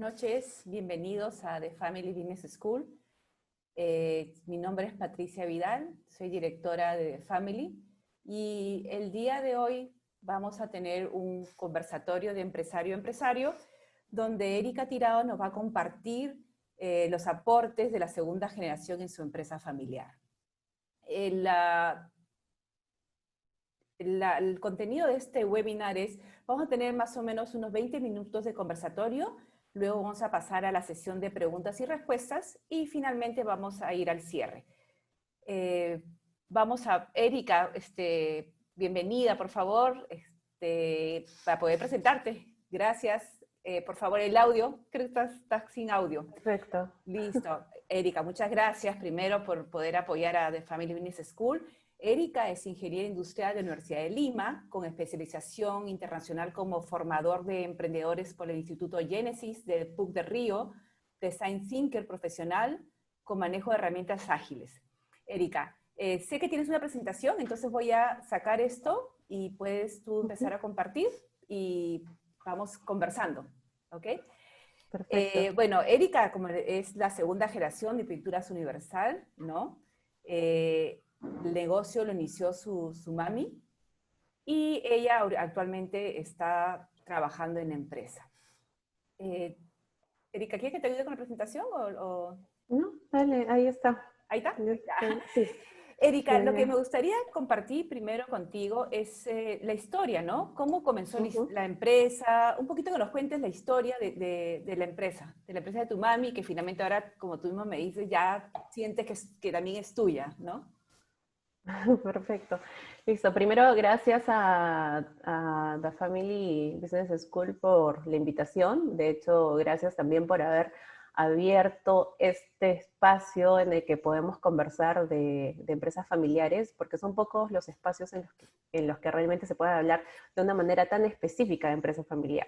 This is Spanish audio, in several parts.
noches, bienvenidos a The Family Business School. Mi nombre es Patricia Vidal, soy directora de The Family y el día de hoy vamos a tener un conversatorio de empresario a empresario donde Erika Tirado nos va a compartir los aportes de la segunda generación en su empresa familiar. El contenido de este webinar es, vamos a tener más o menos unos 20 minutos de conversatorio, luego vamos a pasar a la sesión de preguntas y respuestas y finalmente vamos a ir al cierre. Erika, bienvenida, por favor, para poder presentarte. Gracias. Por favor, el audio, creo que estás sin audio. Perfecto. Listo. Erika, muchas gracias primero por poder apoyar a The Family Business School. Erika es ingeniera industrial de la Universidad de Lima, con especialización internacional como formador de emprendedores por el Instituto Génesis del PUC de Río, Design Thinker profesional, con manejo de herramientas ágiles. Erika, sé que tienes una presentación, entonces voy a sacar esto y puedes tú empezar a compartir y vamos conversando, ¿ok? Perfecto. Bueno, Erika como es la segunda generación de Pinturas Universal, ¿no? El negocio lo inició su mami y ella actualmente está trabajando en la empresa. Erika, ¿quieres que te ayude con la presentación? No, dale, ahí está. ¿Ahí está? Sí. Erika, lo que Bien. me gustaría compartir primero contigo es la historia, ¿no? ¿Cómo comenzó la empresa? Un poquito que nos cuentes la historia de la empresa de tu mami, que finalmente ahora, como tú mismo me dices, ya sientes que también es tuya, ¿no? Perfecto. Listo. Primero, gracias a The Family Business School por la invitación. De hecho, gracias también por haber abierto este espacio en el que podemos conversar de empresas familiares, porque son pocos los espacios en los que realmente se puede hablar de una manera tan específica de empresa familiar.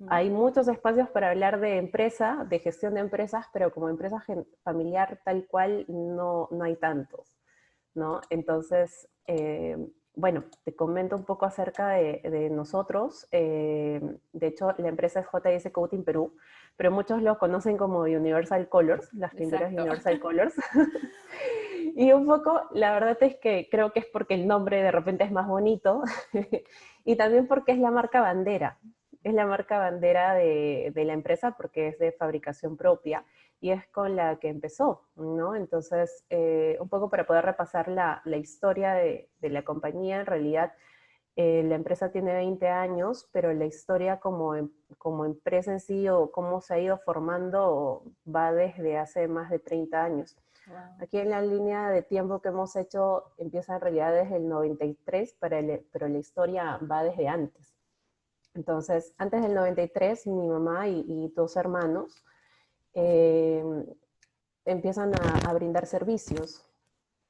Hay muchos espacios para hablar de empresa, de gestión de empresas, pero como empresa familiar tal cual no hay tantos, ¿no? Entonces, bueno, te comento un poco acerca de nosotros. De hecho, la empresa es JS Coating Perú, pero muchos lo conocen como Universal Colors, las pinturas Exacto. Universal Colors. Y un poco, la verdad es que creo que es porque el nombre de repente es más bonito y también porque es la marca bandera. Es la marca bandera de la empresa porque es de fabricación propia y es con la que empezó, ¿no? Entonces, un poco para poder repasar la historia de la compañía, en realidad la empresa tiene 20 años, pero la historia como empresa en sí o cómo se ha ido formando va desde hace más de 30 años. Wow. Aquí en la línea de tiempo que hemos hecho empieza en realidad desde el 93, pero la historia va desde antes. Entonces, antes del 93, mi mamá y dos hermanos empiezan a brindar servicios.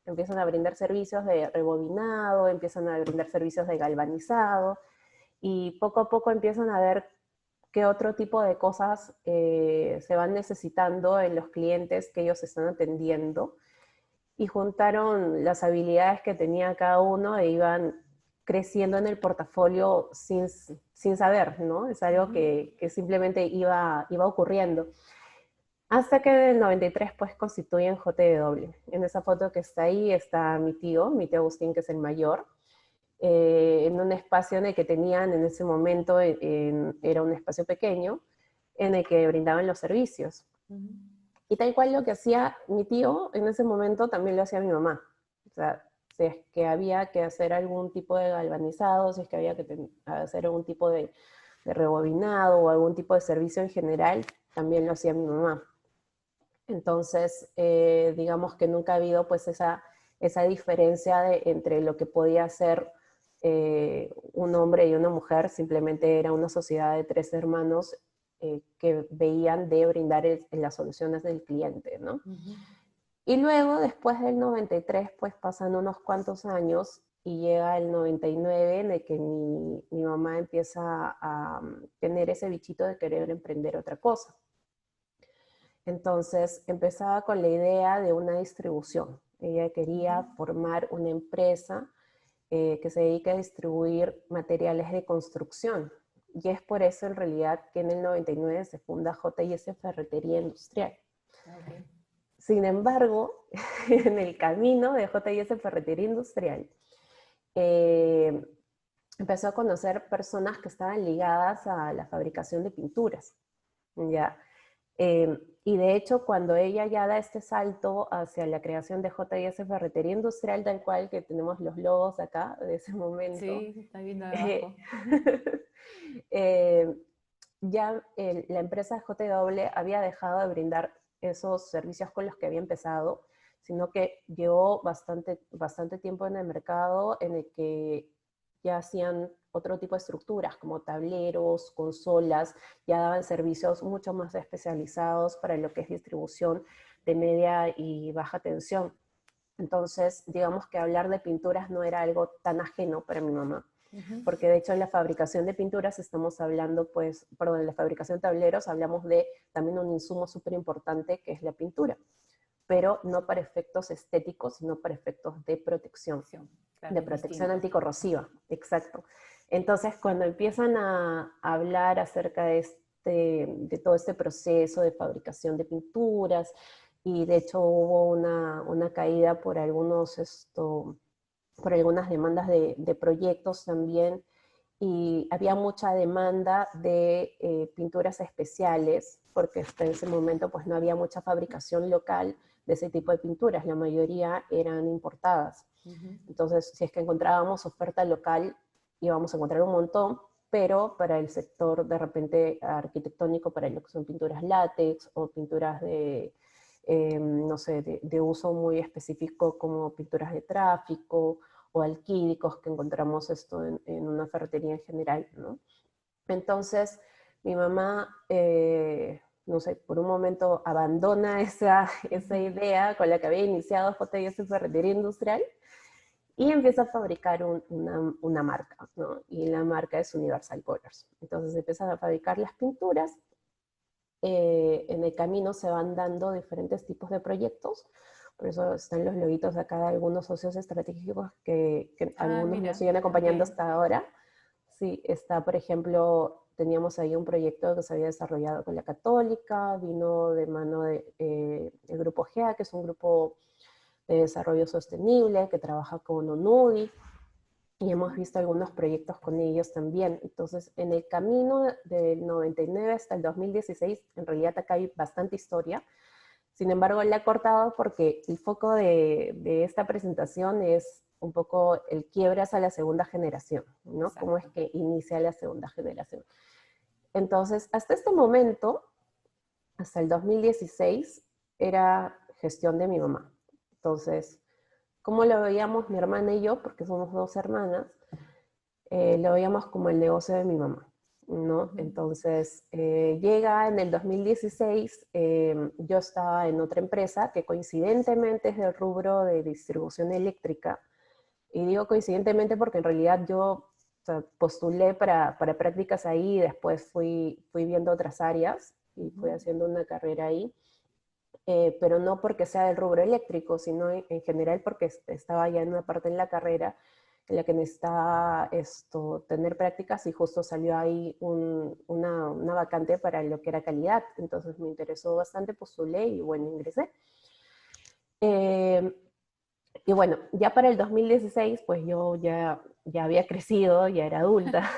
Empiezan a brindar servicios de rebobinado, empiezan a brindar servicios de galvanizado y poco a poco empiezan a ver qué otro tipo de cosas se van necesitando en los clientes que ellos están atendiendo y juntaron las habilidades que tenía cada uno e iban creciendo en el portafolio sin saber, ¿no? Es algo que simplemente iba ocurriendo. Hasta que en el 93 pues constituyen JW. En esa foto que está ahí está mi tío Agustín, que es el mayor, en un espacio en el que tenían en ese momento, era un espacio pequeño, en el que brindaban los servicios. Y tal cual lo que hacía mi tío en ese momento también lo hacía mi mamá. O sea, si es que había que hacer algún tipo de galvanizado, si es que había que hacer algún tipo de rebobinado o algún tipo de servicio en general, también lo hacía mi mamá. Entonces, digamos que nunca ha habido pues esa diferencia entre lo que podía ser un hombre y una mujer, simplemente era una sociedad de tres hermanos que veían de brindar las soluciones del cliente, ¿no? Y luego, después del 93, pues pasan unos cuantos años y llega el 99 en el que mi mamá empieza a tener ese bichito de querer emprender otra cosa. Entonces empezaba con la idea de una distribución. Ella quería formar una empresa que se dedique a distribuir materiales de construcción. y es por eso en realidad que en el 99 se funda J&S Ferretería Industrial. Okay. Sin embargo, en el camino de J&S Ferretería Industrial, eh, empezó a conocer personas que estaban ligadas a la fabricación de pinturas, ¿ya? Y de hecho, cuando ella ya da este salto hacia la creación de J&S Ferretería Industrial, tal cual que tenemos los logos acá de ese momento, Sí, está viendo de abajo. eh, ya la empresa JW había dejado de brindar esos servicios con los que había empezado, sino que llevó bastante tiempo en el mercado en el que ya hacían otro tipo de estructuras, como tableros, consolas, ya daban servicios mucho más especializados para lo que es distribución de media y baja tensión. Entonces, digamos que hablar de pinturas no era algo tan ajeno para mi mamá, porque de hecho en la fabricación de pinturas estamos hablando, pues, perdón, en la fabricación de tableros hablamos de también un insumo súper importante que es la pintura, pero no para efectos estéticos, sino para efectos de protección, Claro, de es protección distinto. anticorrosiva, exacto. Entonces, cuando empiezan a hablar acerca de todo este proceso de fabricación de pinturas, y de hecho hubo una caída por por algunas demandas de proyectos también, y había mucha demanda de pinturas especiales, porque hasta ese momento pues no había mucha fabricación local de ese tipo de pinturas, la mayoría eran importadas. Entonces, si es que encontrábamos oferta local, íbamos a encontrar un montón, pero para el sector de repente arquitectónico, para lo que son pinturas látex o pinturas no sé, de uso muy específico como pinturas de tráfico o alquídicos que encontramos esto en una ferretería en general, ¿no? Entonces, mi mamá, no sé, por un momento abandona esa idea con la que había iniciado J&S Ferretería Industrial y empieza a fabricar una marca, ¿no? Y la marca es Universal Colors. Entonces empiezan a fabricar las pinturas. En el camino se van dando diferentes tipos de proyectos, por eso están los loguitos acá de algunos socios estratégicos que Ah, algunos nos mira, siguen acompañando ok. hasta ahora. Sí, está, por ejemplo, teníamos ahí un proyecto que se había desarrollado con la Católica, vino de mano de el grupo GEA, que es un grupo de desarrollo sostenible que trabaja con ONUDI, y hemos visto algunos proyectos con ellos también. Entonces, en el camino del 99 hasta el 2016, en realidad acá hay bastante historia. Sin embargo, la he cortado porque el foco de esta presentación es un poco el quiebre hacia la segunda generación, ¿no? Cómo es Exacto. que inicia la segunda generación. Entonces, hasta este momento, hasta el 2016, era gestión de mi mamá. Entonces, ¿cómo lo veíamos mi hermana y yo? Porque somos dos hermanas, lo veíamos como el negocio de mi mamá, ¿no? Entonces, llega en el 2016, yo estaba en otra empresa que coincidentemente es del rubro de distribución eléctrica, y digo coincidentemente porque en realidad yo, o sea, postulé para prácticas ahí y después fui viendo otras áreas y fui haciendo una carrera ahí, pero no porque sea del rubro eléctrico, sino en general porque estaba ya en una parte en la carrera en la que necesitaba tener prácticas, y justo salió ahí una vacante para lo que era calidad. Entonces me interesó bastante, postulé y bueno, ingresé. Eh, y bueno, ya para el 2016, pues yo ya había crecido, ya era adulta.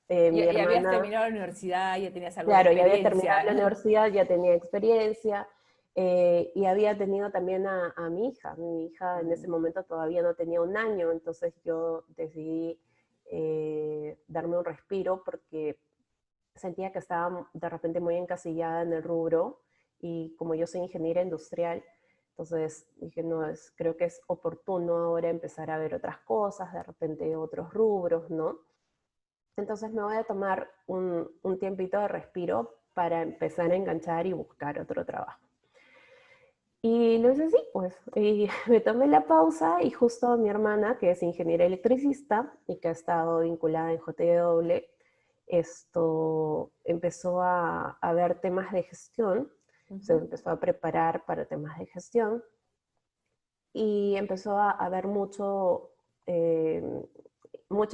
Mi Ya habías hermana, terminado la universidad, ya tenías algo de claro, ya había terminado la experiencia. universidad, ya tenía experiencia, y había tenido también a mi hija. Mi hija en ese momento todavía no tenía un año, entonces yo decidí darme un respiro porque sentía que estaba de repente muy encasillada en el rubro, y como yo soy ingeniera industrial, entonces dije, no, creo que es oportuno ahora empezar a ver otras cosas, de repente otros rubros, ¿no? Entonces me voy a tomar un tiempito de respiro para empezar a enganchar y buscar otro trabajo. Y lo hice así, pues, y me tomé la pausa, y justo mi hermana, que es ingeniera electricista y que ha estado vinculada en JW, empezó a ver temas de gestión, se empezó a preparar para temas de gestión, y empezó a ver mucha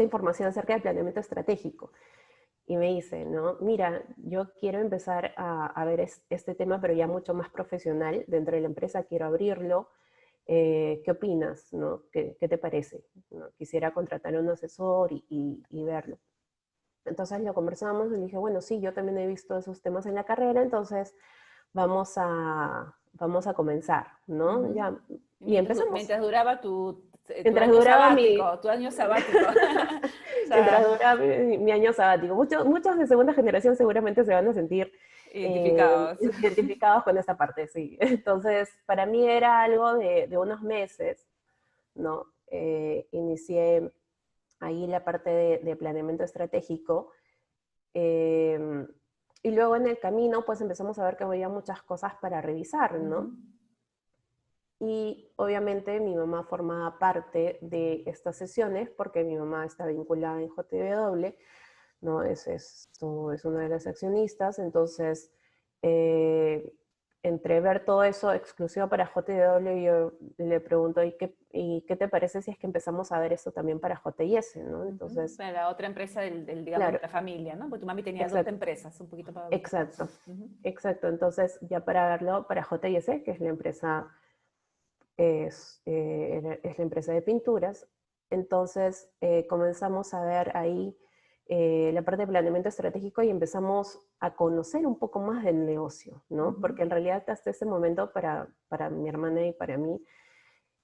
información acerca del planeamiento estratégico. y me dice, ¿no? Mira, yo quiero empezar a ver este tema, pero ya mucho más profesional dentro de la empresa, quiero abrirlo. ¿Qué opinas? ¿No? ¿Qué te parece? ¿No? Quisiera contratar a un asesor y verlo. Entonces lo conversamos y le dije, bueno, sí, yo también he visto esos temas en la carrera, entonces vamos a comenzar, ¿no? Ujú. Ya, Y y empezamos. mientras duraba tu Mientras año duraba sabático, tu año sabático. O mientras sea, duraba mi año sabático. Muchos de segunda generación seguramente se van a sentir identificados. identificados con esta parte, sí. Entonces, para mí era algo de unos meses, ¿no? Inicié ahí la parte de planeamiento estratégico. eh, y luego en el camino, pues empezamos a ver que había muchas cosas para revisar, ¿no? Ujú. Y obviamente mi mamá formaba parte de estas sesiones porque mi mamá está vinculada en JW, ¿no? Es una de las accionistas, entonces entre ver todo eso exclusivo para JW, yo le pregunto, ¿y qué te parece si es que empezamos a ver esto también para JS, ¿no? Ujú. Entonces, Para la otra empresa digamos, de claro, la familia, ¿no? Porque tu mami tenía dos exacto, empresas, un poquito para ubicarnos. exacto, Ujú. exacto. Entonces, ya para verlo, para JS, que es la empresa es la empresa de pinturas. Entonces comenzamos a ver ahí la parte de planeamiento estratégico y empezamos a conocer un poco más del negocio, ¿no? Ujú. Porque en realidad hasta ese momento para mi hermana y para mí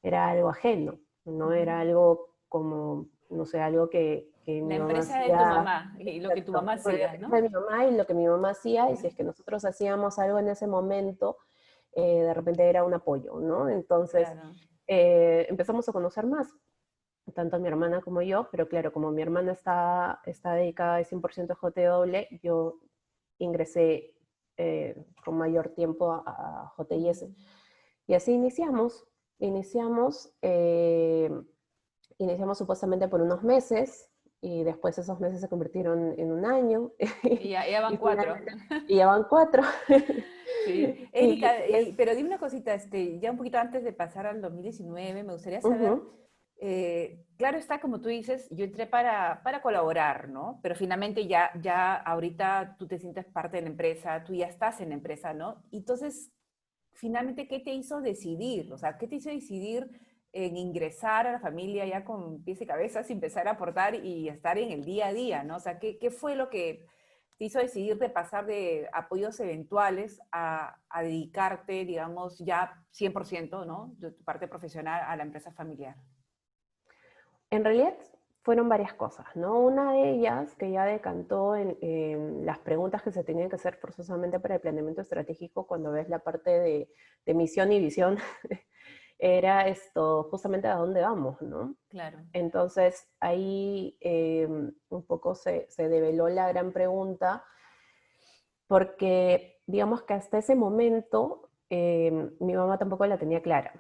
era algo ajeno, no Ujú. era algo como, no sé, algo que La mi mamá empresa de tu hacía. mamá y lo que tu Exacto, mamá con la hacía, empresa ¿no? de mi mamá y lo que mi mamá hacía, y si Ya. es que nosotros hacíamos algo en ese momento, de repente era un apoyo, ¿no? Entonces, Claro. empezamos a conocer más, tanto mi hermana como yo, pero claro, como mi hermana está dedicada al 100% a JW, yo ingresé con mayor tiempo a JIS. Ujú. Y así iniciamos, iniciamos supuestamente por unos meses, y después esos meses se convirtieron en un año, Y ya van y cuatro. finalmente y ya van 4. Sí, y, Erika, y es, pero dime una cosita, ya un poquito antes de pasar al 2019, me gustaría saber, ujú, claro está, como tú dices, yo entré para colaborar, ¿no? Pero finalmente ya ahorita tú te sientes parte de la empresa, tú ya estás en la empresa, ¿no? Entonces, finalmente, ¿qué te hizo decidir? O sea, ¿qué te hizo decidir en ingresar a la familia ya con pies y cabezas y empezar a aportar y estar en el día a día, ¿no? O sea, ¿qué fue lo que te hizo decidir de pasar de apoyos eventuales a dedicarte, digamos, ya 100%, ¿no? De tu parte profesional a la empresa familiar? En realidad fueron varias cosas, ¿no? Una de ellas, que ya decantó en las preguntas que se tenían que hacer forzosamente para el planeamiento estratégico cuando ves la parte de misión y visión, era esto, justamente a dónde vamos, ¿no? Claro. Entonces ahí un poco se develó la gran pregunta, porque digamos que hasta ese momento mi mamá tampoco la tenía clara,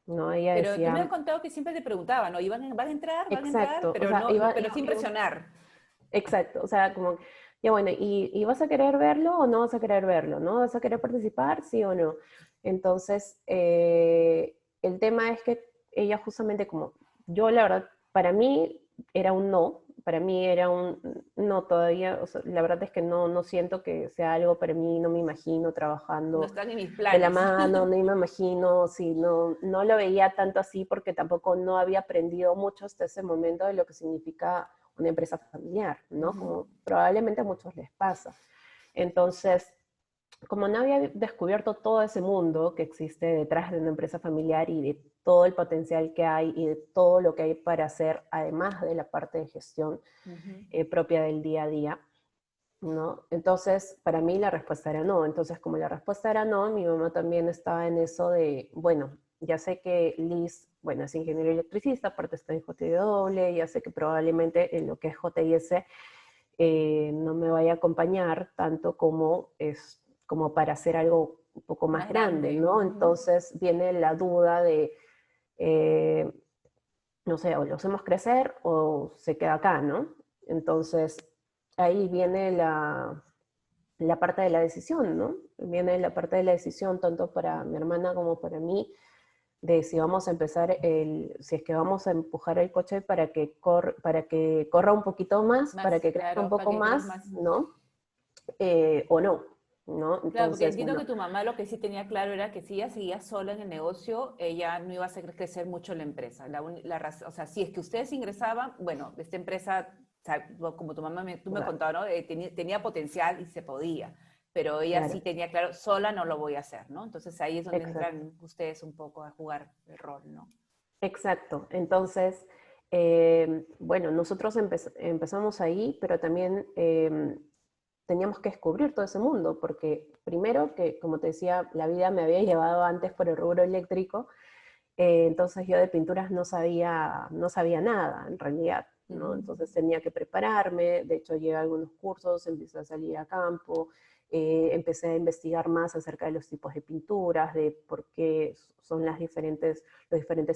¿no? Ella Pero tú me has decía, contado que siempre te preguntaban, ¿no? Van a entrar, exacto, o pero sea, no, pero sin presionar. exacto, o sea, como, ya bueno, ¿y vas a querer verlo o no vas a querer verlo? ¿No vas a querer participar, sí o no? Entonces, el tema es que ella justamente como, yo la verdad, para mí era un no, para mí era un no todavía, o sea, la verdad es que no siento que sea algo para mí, no me imagino No trabajando están en mis de la planes. mano, no me imagino, sí, no lo veía tanto así porque tampoco no había aprendido mucho hasta ese momento de lo que significa una empresa familiar, ¿no? Ujú. Como probablemente a muchos les pasa. Entonces, como no había descubierto todo ese mundo que existe detrás de una empresa familiar y de todo el potencial que hay y de todo lo que hay para hacer, además de la parte de gestión Ujú. propia del día a día, ¿no? Entonces, para mí la respuesta era no. Entonces, como la respuesta era no, mi mamá también estaba en eso de, bueno, ya sé que Liz, bueno, es ingeniero electricista, aparte está en JW, ya sé que probablemente en lo que es JIS no me vaya a acompañar tanto como para hacer algo un poco más Más grande, grande. ¿no? Ujú. Entonces viene la duda de, eh, no sé, o lo hacemos crecer o se queda acá, ¿no? Entonces ahí viene la parte de la decisión, ¿no? Viene la parte de la decisión tanto para mi hermana como para mí, de si vamos a empezar si es que vamos a empujar el coche para que corra un poquito más, para Más, que crezca un claro, para poco que crezca más, más. ¿no? O no, ¿no? Claro, porque Entonces, entiendo bueno, que tu mamá lo que sí tenía claro era que si ella seguía sola en el negocio, ella no iba a hacer crecer mucho la empresa. O sea, si es que ustedes ingresaban, bueno, esta empresa, o sea, como tu mamá, tú me claro, contabas, ¿no? Tenía potencial y se podía, pero ella sí claro, tenía claro, sola no lo voy a hacer, ¿no? Entonces ahí es donde exacto. entran ustedes un poco a jugar el rol, ¿no? Exacto. Entonces, bueno, nosotros empezamos ahí, pero también teníamos que descubrir todo ese mundo, porque primero que, como te decía, la vida me había llevado antes por el rubro eléctrico, entonces yo de pinturas no sabía nada, en realidad, ¿no? Ujú. Entonces tenía que prepararme, de hecho llegué a algunos cursos, empecé a salir a campo, empecé a investigar más acerca de los tipos de pinturas, de por qué son los diferentes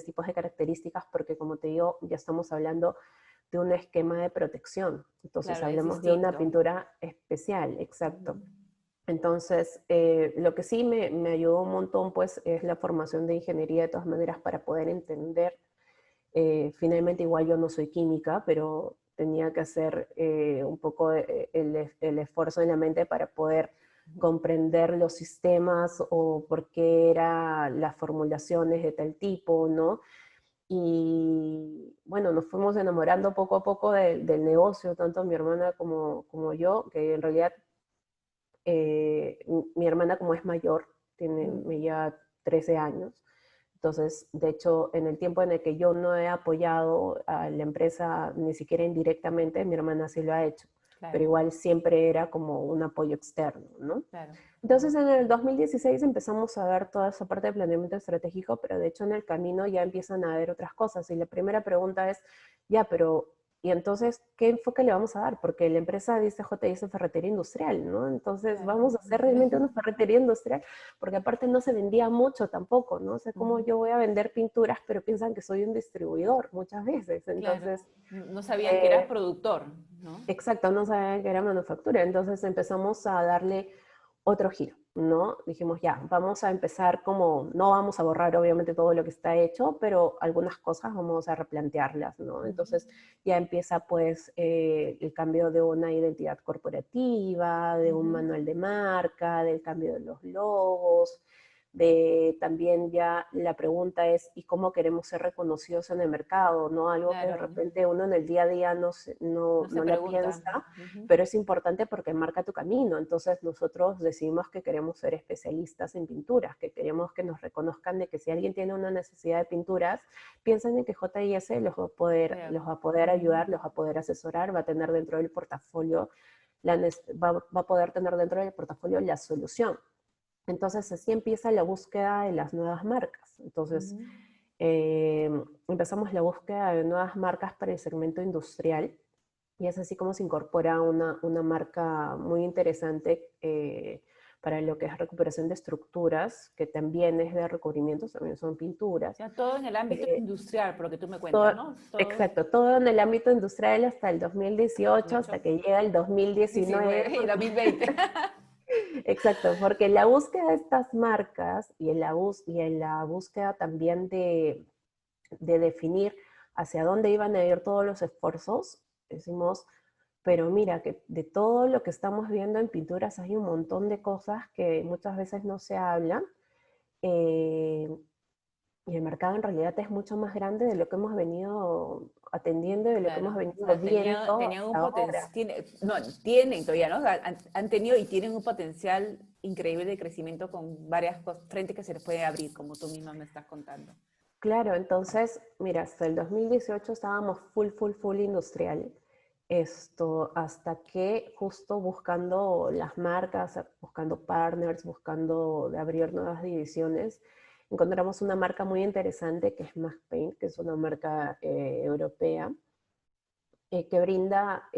tipos de características, porque como te digo, ya estamos hablando de un esquema de protección. Entonces Claro, es hablemos de una distinto. pintura especial, exacto. Ujú. Entonces, lo que sí me ayudó un montón, pues, es la formación de ingeniería de todas maneras para poder entender. Finalmente, igual yo no soy química, pero tenía que hacer un poco el esfuerzo en la mente para poder comprender los sistemas o por qué eran las formulaciones de tal tipo, ¿no? Y bueno, nos fuimos enamorando poco a poco del negocio, tanto mi hermana como yo, que en realidad mi hermana como es mayor, Ujú. me lleva 13 años, entonces, de hecho, en el tiempo en el que yo no he apoyado a la empresa ni siquiera indirectamente, mi hermana sí lo ha hecho, pero Claro, igual siempre era como un apoyo externo, ¿no? claro. Entonces, en el 2016 empezamos a ver toda esa parte de planeamiento estratégico, pero de hecho en el camino ya empiezan a haber otras cosas. Y la primera pregunta es, ya, pero, ¿y entonces qué enfoque le vamos a dar? Porque la empresa dice JIS ferretería industrial, ¿no? Entonces, Claro. ¿vamos a hacer realmente una ferretería industrial? Porque aparte no se vendía mucho tampoco, ¿no? O sea, como Ujú. yo voy a vender pinturas, pero piensan que soy un distribuidor muchas veces. Claro. Entonces, No sabían que eras eh, productor, ¿no? exacto, no sabían que era manufactura. Entonces empezamos a darle otro giro, ¿no? Dijimos, ya, vamos a empezar como, no vamos a borrar obviamente todo lo que está hecho, pero algunas cosas vamos a replantearlas, ¿no? Ujú. Entonces ya empieza pues el cambio de una identidad corporativa, de un Ujú. manual de marca, del cambio de los logos, de también ya la pregunta es, ¿y cómo queremos ser reconocidos en el mercado? ¿No? Algo que de Claro, repente uno en el día a día no se no la pregunta. piensa, Ujú. pero es importante porque marca tu camino. Entonces nosotros decidimos que queremos ser especialistas en pinturas, que queremos que nos reconozcan de que si alguien tiene una necesidad de pinturas, piensen en que JIS Claro. los va a poder Ujú. ayudar, los va a poder asesorar, va a tener dentro del portafolio, va a poder tener dentro del portafolio la solución. Entonces así empieza la búsqueda de las nuevas marcas. Entonces Ujú. eh, empezamos la búsqueda de nuevas marcas para el segmento industrial y es así como se incorpora una marca muy interesante para lo que es recuperación de estructuras, que también es de recubrimientos, también son O pinturas. sea, todo en el ámbito Eh, industrial, por lo que tú me cuentas, todo, ¿no? Todo exacto, todo en el ámbito industrial hasta el 2018, hasta 18, que llega el 2019, 19 y 2020. exacto, porque la búsqueda de estas marcas y en la búsqueda también de definir hacia dónde iban a ir todos los esfuerzos, decimos, pero mira, que de todo lo que estamos viendo en pinturas hay un montón de cosas que muchas veces no se hablan, eh, y el mercado en realidad es mucho más grande de lo que hemos venido atendiendo y de lo que hemos Claro, o venido sea, viendo tenían un hasta ahora. potencial, no, tienen todavía, ¿no? O sea, han tenido y tienen un potencial increíble de crecimiento con varias frentes que se les puede abrir, como tú misma me estás contando. Claro, entonces, mira, hasta el 2018 estábamos full industrial. Esto, hasta que justo buscando las marcas, buscando partners, buscando de abrir nuevas divisiones, encontramos una marca muy interesante que es Max Paint, que es una marca europea, que brinda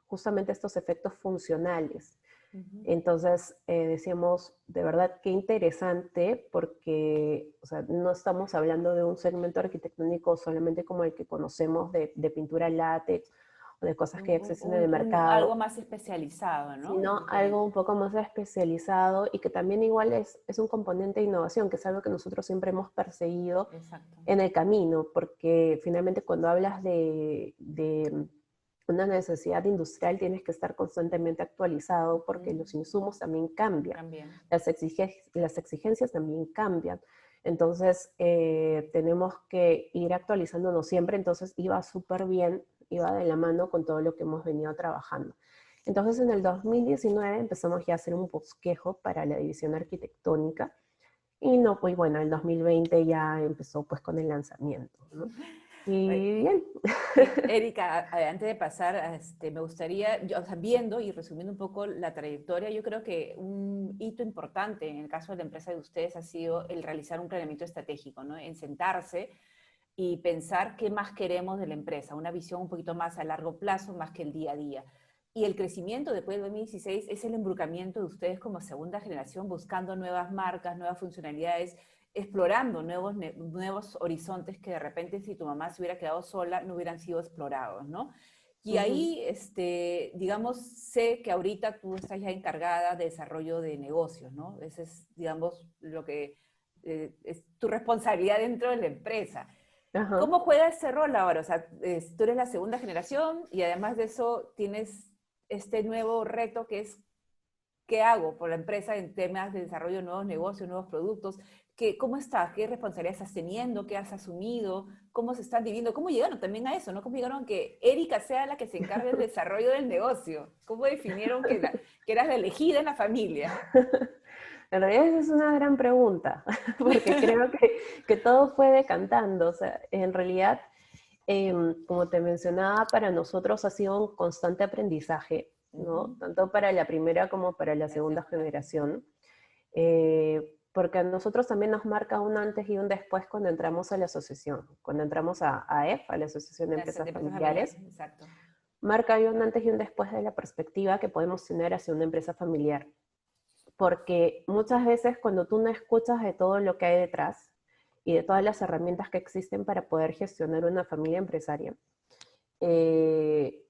justamente estos efectos funcionales. Ujú. Entonces decíamos, de verdad, qué interesante, porque o sea, no estamos hablando de un segmento arquitectónico solamente como el que conocemos de pintura látex o de cosas que ya existen en el mercado, algo más especializado, ¿no? sino algo un poco más especializado y que también igual es un componente de innovación, que es algo que nosotros siempre hemos perseguido Exacto. en el camino, porque finalmente cuando hablas de una necesidad industrial tienes que estar constantemente actualizado porque los insumos también cambian, También. las exigencias también cambian. Entonces, tenemos que ir actualizándonos siempre, entonces iba súper bien, iba de la mano con todo lo que hemos venido trabajando. Entonces, en el 2019 empezamos ya a hacer un bosquejo para la división arquitectónica y no, pues bueno, el 2020 ya empezó pues con el lanzamiento, ¿no? Y bien. Erika, antes de pasar, me gustaría, o sea, viendo y resumiendo un poco la trayectoria, yo creo que un hito importante en el caso de la empresa de ustedes ha sido el realizar un planeamiento estratégico, ¿no? En sentarse y pensar qué más queremos de la empresa, una visión un poquito más a largo plazo, más que el día a día. Y el crecimiento después del 2016 es el embrucamiento de ustedes como segunda generación, buscando nuevas marcas, nuevas funcionalidades, explorando nuevos horizontes que de repente si tu mamá se hubiera quedado sola no hubieran sido explorados, ¿no? Y ahí, digamos, sé que ahorita tú estás ya encargada de desarrollo de negocios, ¿no? Ese es, digamos, lo que es tu responsabilidad dentro de la empresa. Ajá. ¿Cómo juega ese rol ahora? O sea, tú eres la segunda generación y además de eso tienes este nuevo reto que es ¿qué hago por la empresa en temas de desarrollo de nuevos negocios, nuevos productos? ¿Cómo estás? ¿Qué responsabilidad estás teniendo? ¿Qué has asumido? ¿Cómo se están viviendo? ¿Cómo llegaron también a eso? ¿No? ¿Cómo llegaron a que Erika sea la que se encargue del desarrollo del negocio? ¿Cómo definieron que eras la elegida en la familia? En realidad esa es una gran pregunta, porque creo que todo fue decantando. O sea, en realidad, como te mencionaba, para nosotros ha sido un constante aprendizaje, ¿no? Tanto para la primera como para la La segunda segunda. generación. Porque a nosotros también nos marca un antes y un después cuando entramos a la asociación, cuando entramos a AEF, a la Asociación de Empresas De empresas familiares, Familiares, exacto. marca ahí un antes y un después de la perspectiva que podemos tener hacia una empresa familiar. Porque muchas veces cuando tú no escuchas de todo lo que hay detrás y de todas las herramientas que existen para poder gestionar una familia empresaria, eh,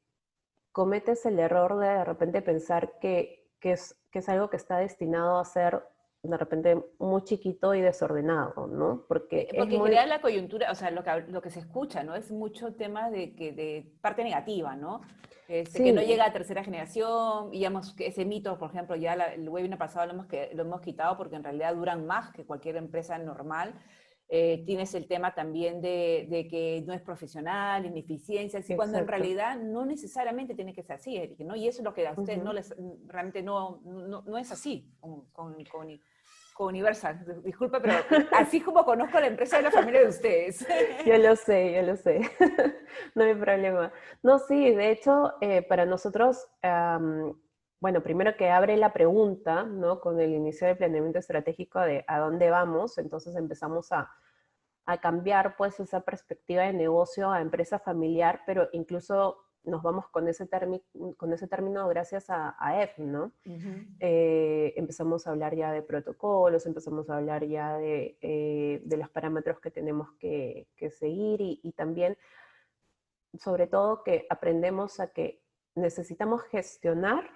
cometes el error de repente pensar que es algo que está destinado a ser de repente muy chiquito y desordenado, ¿no? Porque es Porque muy... crea la coyuntura, o sea, lo que se escucha, ¿no? Es mucho tema de parte negativa, ¿no? Que no Sí, llega a tercera generación, y digamos que ese mito, por ejemplo, ya el webinar pasado lo hemos quitado porque en realidad duran más que cualquier empresa normal. Tienes el tema también de que no es profesional, ineficiencias, y cuando en exacto. realidad no necesariamente tiene que ser así, Eric, ¿no? Y eso es lo que a ustedes Ujú. realmente no es así con Universal. Disculpe, pero así como conozco la empresa de la familia de ustedes. Yo lo sé, yo lo sé. No hay problema. No, sí, de hecho, para nosotros, bueno, primero que abre la pregunta, ¿no? Con el inicio del planeamiento estratégico de a dónde vamos, entonces empezamos a cambiar pues esa perspectiva de negocio a empresa familiar, pero incluso nos vamos con ese término gracias a EF, ¿no? Empezamos a hablar ya de protocolos, empezamos a hablar ya de los parámetros que tenemos que seguir y también, sobre todo, que aprendemos a que necesitamos gestionar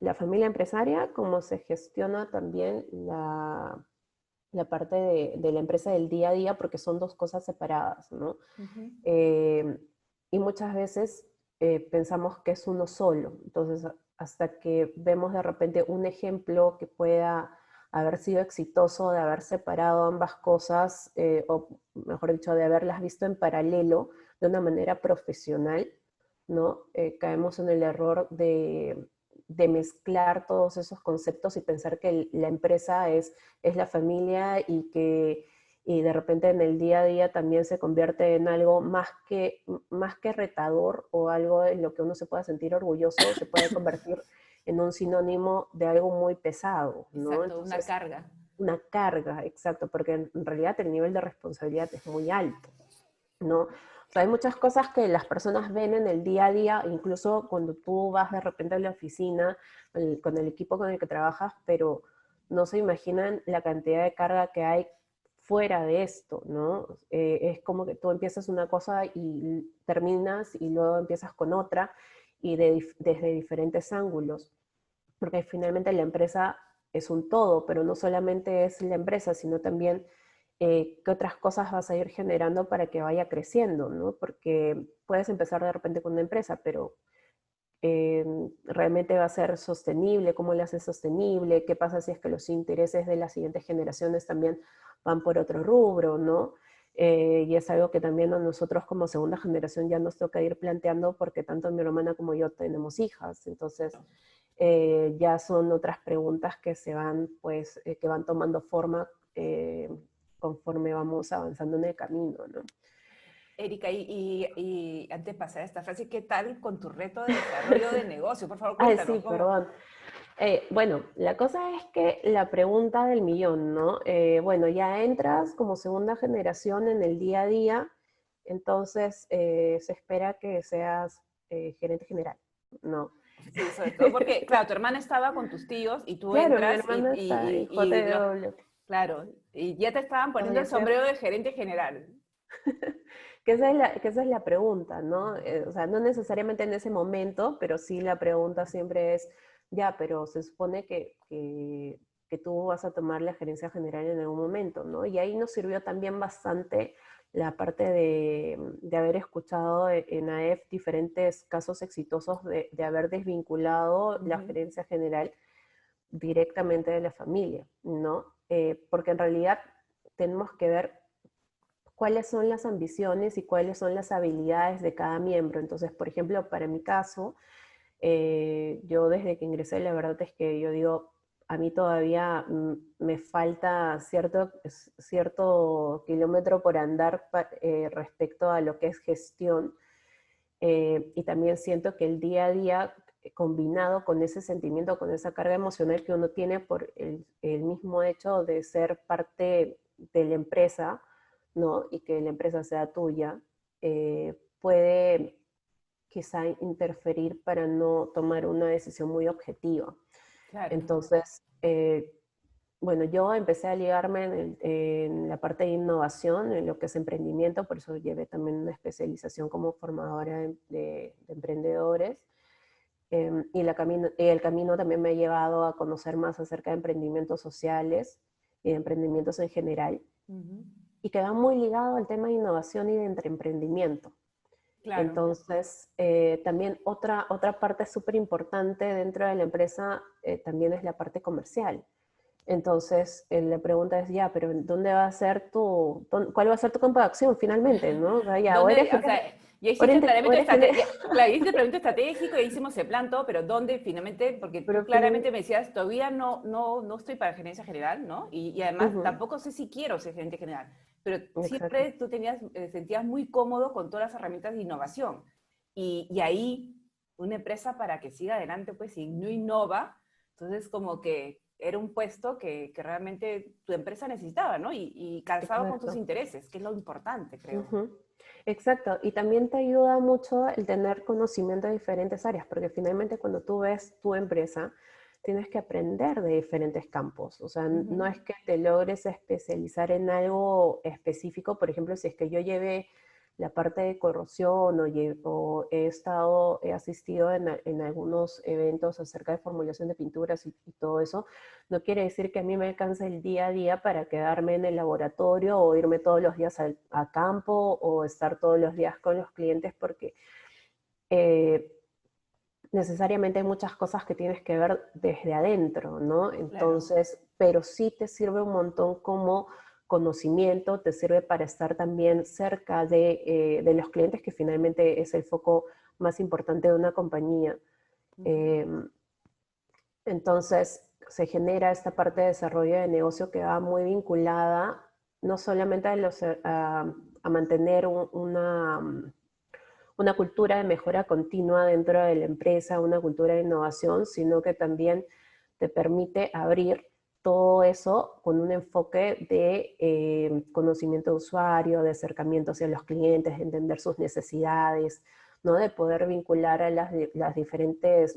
la familia empresaria como se gestiona también la parte de la empresa del día a día, porque son dos cosas separadas, ¿no? Eh, y muchas veces pensamos que es uno solo. Entonces, hasta que vemos de repente un ejemplo que pueda haber sido exitoso, de haber separado ambas cosas, o mejor dicho, de haberlas visto en paralelo de una manera profesional, ¿no? Caemos en el error de mezclar todos esos conceptos y pensar que la empresa es la familia y de repente en el día a día también se convierte en algo más que retador o algo en lo que uno se pueda sentir orgulloso, se puede convertir en un sinónimo de algo muy pesado, ¿no? Exacto, una Entonces, carga. una carga, exacto, porque en realidad el nivel de responsabilidad es muy alto, ¿no? O sea, hay muchas cosas que las personas ven en el día a día, incluso cuando tú vas de repente a la oficina con el equipo con el que trabajas, pero no se imaginan la cantidad de carga que hay fuera de esto, ¿no? Es como que tú empiezas una cosa y terminas y luego empiezas con otra y desde diferentes ángulos, porque finalmente la empresa es un todo, pero no solamente es la empresa, sino también qué otras cosas vas a ir generando para que vaya creciendo, ¿no? Porque puedes empezar de repente con una empresa, pero realmente va a ser sostenible, cómo lo haces sostenible, qué pasa si es que los intereses de las siguientes generaciones también van por otro rubro, ¿no? Y es algo que también a nosotros como segunda generación ya nos toca ir planteando porque tanto mi hermana como yo tenemos hijas, entonces ya son otras preguntas que se van, pues, que van tomando forma conforme vamos avanzando en el camino, ¿no? Erika, y antes de pasar a esta frase, ¿qué tal con tu reto de desarrollo de negocio? Por favor, Ay, sí, cuéntanos cómo. perdón. Bueno, la cosa es que la pregunta del millón, ¿no? Bueno, ya entras como segunda generación en el día a día, entonces se espera que seas gerente general, ¿no? Sí, sobre todo porque, claro, tu hermana estaba con tus tíos y tú Claro, mi entras hermano está en JW, claro, y ya te estaban poniendo el WC, sombrero de gerente general. que esa es la pregunta, ¿no? O sea, no necesariamente en ese momento, pero sí la pregunta siempre es, ya, pero se supone que tú vas a tomar la gerencia general en algún momento, ¿no? Y ahí nos sirvió también bastante la parte de haber escuchado en AEF diferentes casos exitosos de haber desvinculado la Ujú. gerencia general directamente de la familia, ¿no? Porque en realidad tenemos que ver cuáles son las ambiciones y cuáles son las habilidades de cada miembro. Entonces, por ejemplo, para mi caso, yo desde que ingresé, la verdad es que yo digo, a mí todavía me falta cierto kilómetro por andar respecto a lo que es gestión. Y también siento que el día a día, combinado con ese sentimiento, con esa carga emocional que uno tiene por el mismo hecho de ser parte de la empresa, ¿no? Y que la empresa sea tuya, puede quizá interferir para no tomar una decisión muy objetiva. Claro. Entonces, bueno, yo empecé a ligarme en la parte de innovación, en lo que es emprendimiento, por eso llevé también una especialización como formadora de emprendedores. Y el camino también me ha llevado a conocer más acerca de emprendimientos sociales y de emprendimientos en general, Ujú. y que va muy ligado al tema de innovación y de emprendimiento. Claro. Entonces, también otra parte súper importante dentro de la empresa también es la parte comercial. Entonces, la pregunta es ya, pero ¿dónde va a ser cuál va a ser tu campo de acción finalmente, ¿no? O sea, ya, ¿Dónde, o sea, ya hiciste el planeamiento estratégico, claro, hiciste el planeamiento estratégico, ya hicimos el plan, todo, pero ¿dónde finalmente? Porque tú pero final, claramente me decías, todavía no estoy para gerencia general, ¿no? Y además ujú, tampoco sé si quiero ser gerente general, pero exacto. siempre tú sentías muy cómodo con todas las herramientas de innovación. Y ahí, una empresa para que siga adelante, pues, si no innova, entonces como que era un puesto que realmente tu empresa necesitaba, ¿no? Y calzaba con tus Exacto. intereses, que es lo importante, creo. Ujú. Exacto, y también te ayuda mucho el tener conocimiento de diferentes áreas, porque finalmente cuando tú ves tu empresa, tienes que aprender de diferentes campos. O sea, no Ujú. es que te logres especializar en algo específico. Por ejemplo, si es que yo llevé la parte de corrosión o he asistido en algunos eventos acerca de formulación de pinturas y todo eso, no quiere decir que a mí me alcance el día a día para quedarme en el laboratorio o irme todos los días a campo o estar todos los días con los clientes, porque eh, necesariamente hay muchas cosas que tienes que ver desde adentro, ¿no? Claro. Entonces, pero sí te sirve un montón como conocimiento, te sirve para estar también cerca de los clientes, que finalmente es el foco más importante de una compañía. Ujú. Eh, entonces, se genera esta parte de desarrollo de negocio que va muy vinculada no solamente a mantener una cultura de mejora continua dentro de la empresa, una cultura de innovación, sino que también te permite abrir todo eso con un enfoque de conocimiento de usuario, de acercamiento hacia los clientes, de entender sus necesidades, ¿no? De poder vincular a los diferentes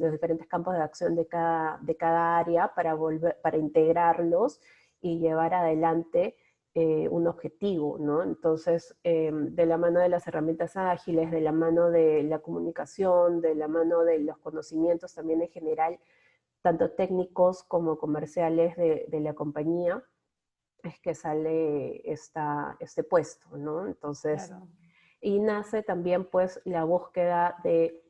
campos de acción de cada área para integrarlos y llevar adelante un objetivo, ¿no? Entonces, de la mano de las herramientas ágiles, de la mano de la comunicación, de la mano de los conocimientos también en general, tanto técnicos como comerciales de la compañía, es que sale este puesto, ¿no? Entonces, Claro. y nace también pues la búsqueda de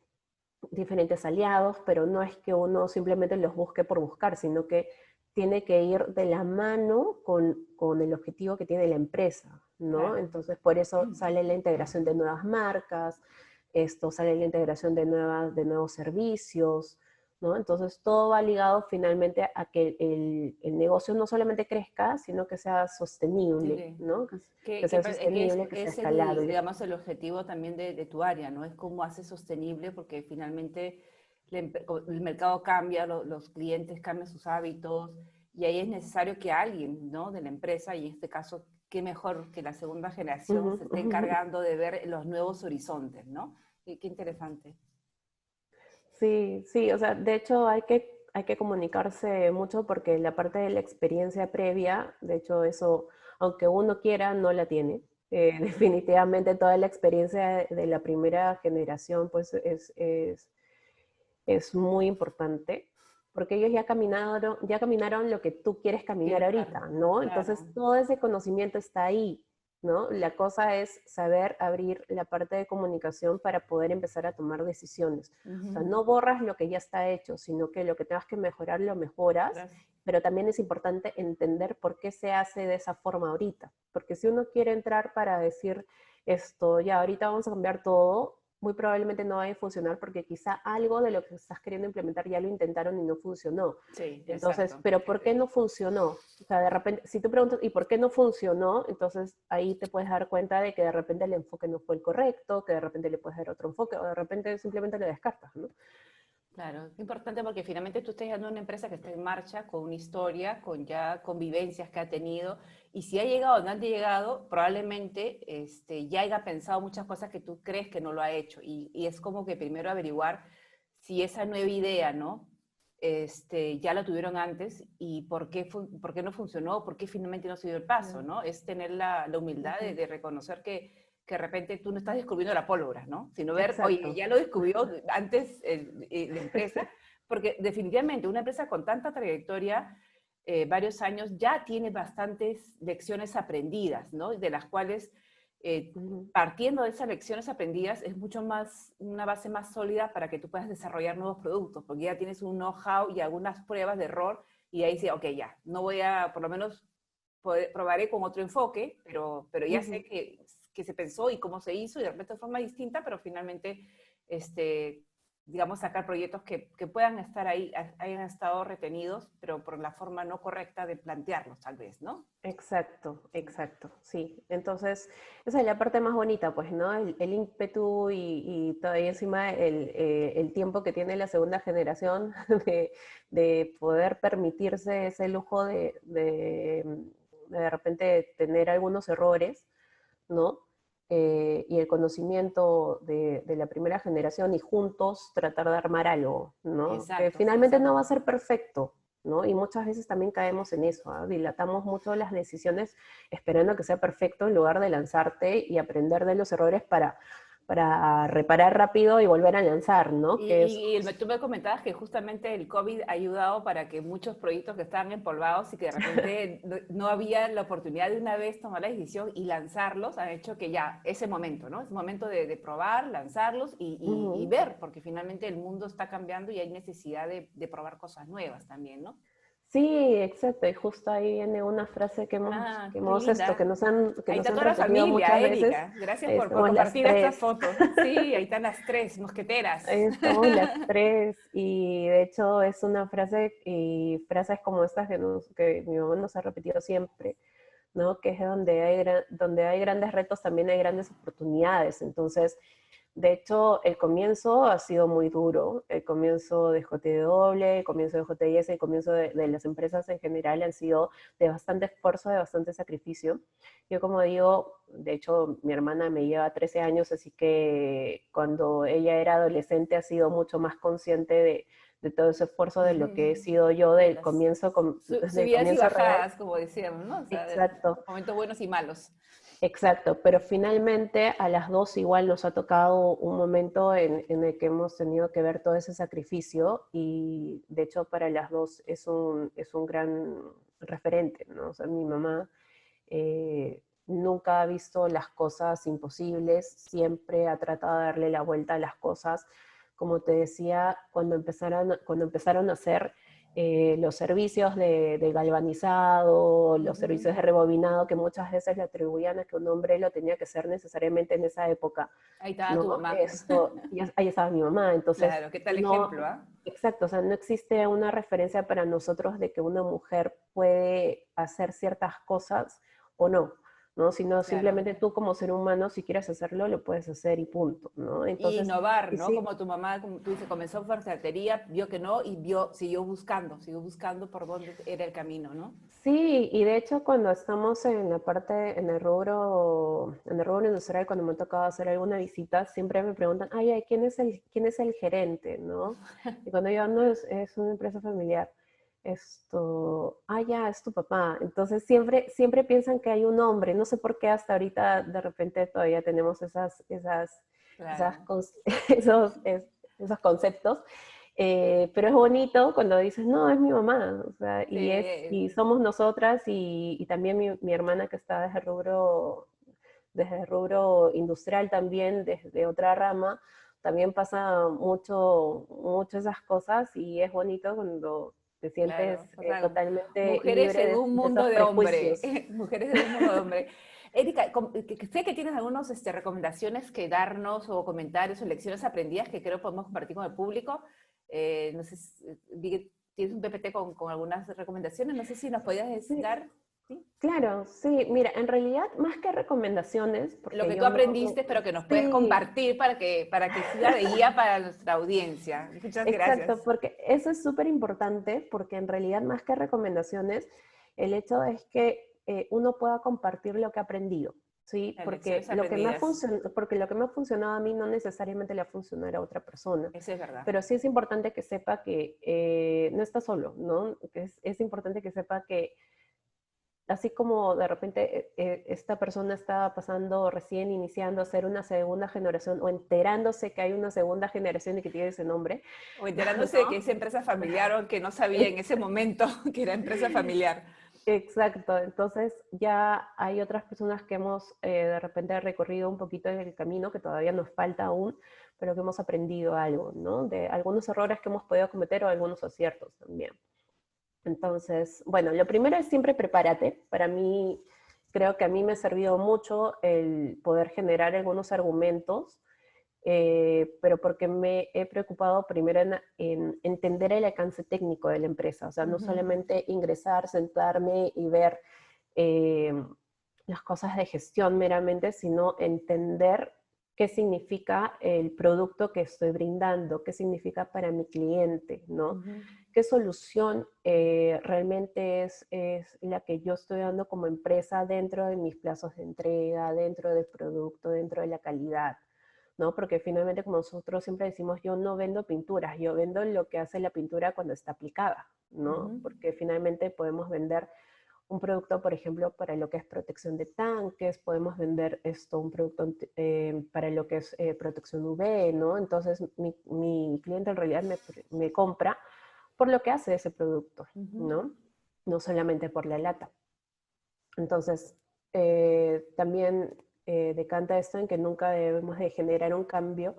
diferentes aliados, pero no es que uno simplemente los busque por buscar, sino que tiene que ir de la mano con el objetivo que tiene la empresa, ¿no? Claro. Entonces, por eso sale la integración de nuevas marcas, esto sale la integración de nuevos servicios, ¿no? Entonces, todo va ligado finalmente a que el negocio no solamente crezca, sino que sea sostenible, Sí. ¿no? Que, Que que, sea pa- que sostenible, que sea es el, escalable. digamos, el objetivo también de tu área, ¿no? Es cómo hace sostenible, porque finalmente el mercado cambia, los clientes cambian sus hábitos, y ahí es necesario que alguien, ¿no? De la empresa, y en este caso, qué mejor que la segunda generación Ujú, se esté ujú. encargando de ver los nuevos horizontes, ¿no? Y qué interesante. Sí, sí, o sea, de hecho hay que comunicarse mucho porque la parte de la experiencia previa, de hecho eso, aunque uno quiera, no la tiene. Definitivamente toda la experiencia de la primera generación pues es muy importante porque ellos ya caminaron lo que tú quieres caminar Claro, ahorita, ¿no? Entonces claro. todo ese conocimiento está ahí, ¿no? La cosa es saber abrir la parte de comunicación para poder empezar a tomar decisiones. O sea, Ujú. no borras lo que ya está hecho, sino que lo que tengas que mejorar lo mejoras, Gracias. pero también es importante entender por qué se hace de esa forma ahorita. Porque si uno quiere entrar para decir esto, ya ahorita vamos a cambiar todo, muy probablemente no vaya a funcionar porque quizá algo de lo que estás queriendo implementar ya lo intentaron y no funcionó. Sí, Entonces, exacto. ¿pero por qué no funcionó? O sea, de repente, si tú preguntas, ¿y por qué no funcionó? Entonces ahí te puedes dar cuenta de que de repente el enfoque no fue el correcto, que de repente le puedes dar otro enfoque, o de repente simplemente lo descartas, ¿no? Claro, es importante porque finalmente tú estás dando una empresa que está en marcha, con una historia, con ya convivencias que ha tenido, y si ha llegado o no ha llegado, probablemente ya haya pensado muchas cosas que tú crees que no lo ha hecho, y es como que primero averiguar si esa nueva idea, ¿no? Ya la tuvieron antes y por qué no funcionó, por qué finalmente no se dio el paso, Yeah. ¿no? Es tener la humildad Ujú. de reconocer que de repente tú no estás descubriendo la pólvora, ¿no? Sino ver, oye, Exacto. ya lo descubrió antes la empresa, porque definitivamente una empresa con tanta trayectoria, varios años, ya tiene bastantes lecciones aprendidas, ¿no? De las cuales, eh, Ujú. partiendo de esas lecciones aprendidas, es mucho más, una base más sólida para que tú puedas desarrollar nuevos productos, porque ya tienes un know-how y algunas pruebas de error, y ahí sí, ok, ya, no voy a, por lo menos, probaré con otro enfoque, pero ya sé Ujú. que se pensó y cómo se hizo y de repente de forma distinta, pero finalmente, digamos, sacar proyectos que puedan estar ahí, hayan estado retenidos, pero por la forma no correcta de plantearlos, tal vez, ¿no? Exacto, exacto, sí. Entonces, esa es la parte más bonita, pues, ¿no? El ímpetu y todavía encima el tiempo que tiene la segunda generación de poder permitirse ese lujo de repente tener algunos errores, ¿no? Y el conocimiento de la primera generación y juntos tratar de armar algo, ¿no? Que Exacto, finalmente no exacto. va a ser perfecto, ¿no? Y muchas veces también caemos en eso, ¿ah? Dilatamos mucho las decisiones esperando que sea perfecto en lugar de lanzarte y aprender de los errores para reparar rápido y volver a lanzar, ¿no? Que es Tú me comentabas que justamente el COVID ha ayudado para que muchos proyectos que estaban empolvados y que de repente no había la oportunidad de una vez tomar la decisión y lanzarlos, han hecho que ya, ese momento, ¿no? Es momento de probar, lanzarlos y ujú. ver, porque finalmente el mundo está cambiando y hay necesidad de probar cosas nuevas también, ¿no? Sí, exacto. Y justo ahí viene una frase Ah, que qué hemos esto, linda. que Ahí nos está han toda la repetido familia, muchas veces. Erika. Gracias Ahí por estamos las compartir estas tres. fotos. Sí, ahí están las tres mosqueteras. Ahí estamos las tres. Y de hecho es una frase y frases como estas que mi mamá nos ha repetido siempre, ¿no? Que es donde hay grandes retos también hay grandes oportunidades. Entonces, de hecho, el comienzo ha sido muy duro. El comienzo de JW, el comienzo de JS, el comienzo de las empresas en general han sido de bastante esfuerzo, de bastante sacrificio. Yo como digo, de hecho, mi hermana me lleva 13 años, así que cuando ella era adolescente ha sido mucho más consciente de todo ese esfuerzo de lo que he sido yo del comienzo, desde el Subidas y comienzo real. bajadas, como decíamos, ¿no? O sea, Exacto. momentos buenos y malos. Exacto, pero finalmente a las dos igual nos ha tocado un momento en el que hemos tenido que ver todo ese sacrificio y de hecho para las dos es un gran referente, ¿no? O sea, mi mamá nunca ha visto las cosas imposibles, siempre ha tratado de darle la vuelta a las cosas. Como te decía, cuando empezaron a hacer los servicios de galvanizado, los servicios de rebobinado, que muchas veces le atribuían a que un hombre lo tenía que hacer necesariamente en esa época, Ahí estaba tu ¿no? mamá. Esto, ahí estaba mi mamá, entonces Claro, ¿qué tal ejemplo, no, ah? exacto, o sea, no existe una referencia para nosotros de que una mujer puede hacer ciertas cosas o no, ¿no? Sino Claro. simplemente tú como ser humano, si quieres hacerlo, lo puedes hacer y punto, ¿no? Y Entonces, innovar, y ¿no? sí, Como tu mamá, como tú dices, comenzó por ferretería, vio que no y siguió buscando por dónde era el camino, ¿no? sí, y de hecho cuando estamos en la parte, en el rubro industrial, cuando me ha tocado hacer alguna visita, siempre me preguntan, ay, ay, quién es el gerente, ¿no? Y cuando yo no, es una empresa familiar, ya, es tu papá. Entonces siempre piensan que hay un hombre, no sé por qué hasta ahorita de repente todavía tenemos esas, Claro. esos conceptos. Pero es bonito cuando dices, no, es mi mamá, o sea, Sí, y somos nosotras y también mi hermana que está desde el rubro industrial también, desde otra rama, también pasa mucho esas cosas y es bonito cuando te sientes claro. O sea, totalmente mujeres libre en un de esos mundo de hombre. prejuicios. Mujeres en un mundo de hombre. Erika, sé que tienes algunas recomendaciones que darnos o comentarios o lecciones aprendidas que creo podemos compartir con el público. No sé, vi que tienes un PPT con algunas recomendaciones. No sé si nos podías Sí, dar, ¿sí? claro, sí, mira, en realidad más que recomendaciones, Lo porque que tú yo aprendiste, pero que nos puedes sí, compartir para que sirva de guía para nuestra audiencia. Muchas exacto, gracias. porque eso es súper importante, porque en realidad más que recomendaciones, el hecho es que uno pueda compartir lo que ha aprendido, ¿sí? Las lecciones aprendidas. Porque lo que me ha funcionado a mí no necesariamente le va a funcionar a otra persona, Eso es verdad. pero sí es importante que sepa que no está solo, ¿no? Es importante que sepa que así como de repente esta persona está pasando recién iniciando a ser una segunda generación o enterándose que hay una segunda generación y que tiene ese nombre, O enterándose de que es ¿no? empresa familiar o que no sabía en ese momento que era empresa familiar. Exacto, entonces ya hay otras personas que hemos de repente recorrido un poquito en el camino, que todavía nos falta aún, pero que hemos aprendido algo, ¿no? De algunos errores que hemos podido cometer o algunos aciertos también. Entonces, bueno, lo primero es siempre prepárate. Para mí, creo que a mí me ha servido mucho el poder generar algunos argumentos, pero porque me he preocupado primero en entender el alcance técnico de la empresa. O sea, no Ujú. solamente ingresar, sentarme y ver eh, las cosas de gestión meramente, sino entender qué significa el producto que estoy brindando, qué significa para mi cliente, ¿no? Ujú. ¿Qué solución realmente es la que yo estoy dando como empresa dentro de mis plazos de entrega, dentro del producto, dentro de la calidad? ¿No? Porque finalmente, como nosotros siempre decimos, yo no vendo pinturas, yo vendo lo que hace la pintura cuando está aplicada, ¿no? Ujú. Porque finalmente podemos vender un producto, por ejemplo, para lo que es protección de tanques, podemos vender un producto para lo que es protección UV, ¿no? Entonces, mi cliente en realidad me compra por lo que hace ese producto, Ujú. ¿no? No solamente por la lata. Entonces, también decanta esto en que nunca debemos de generar un cambio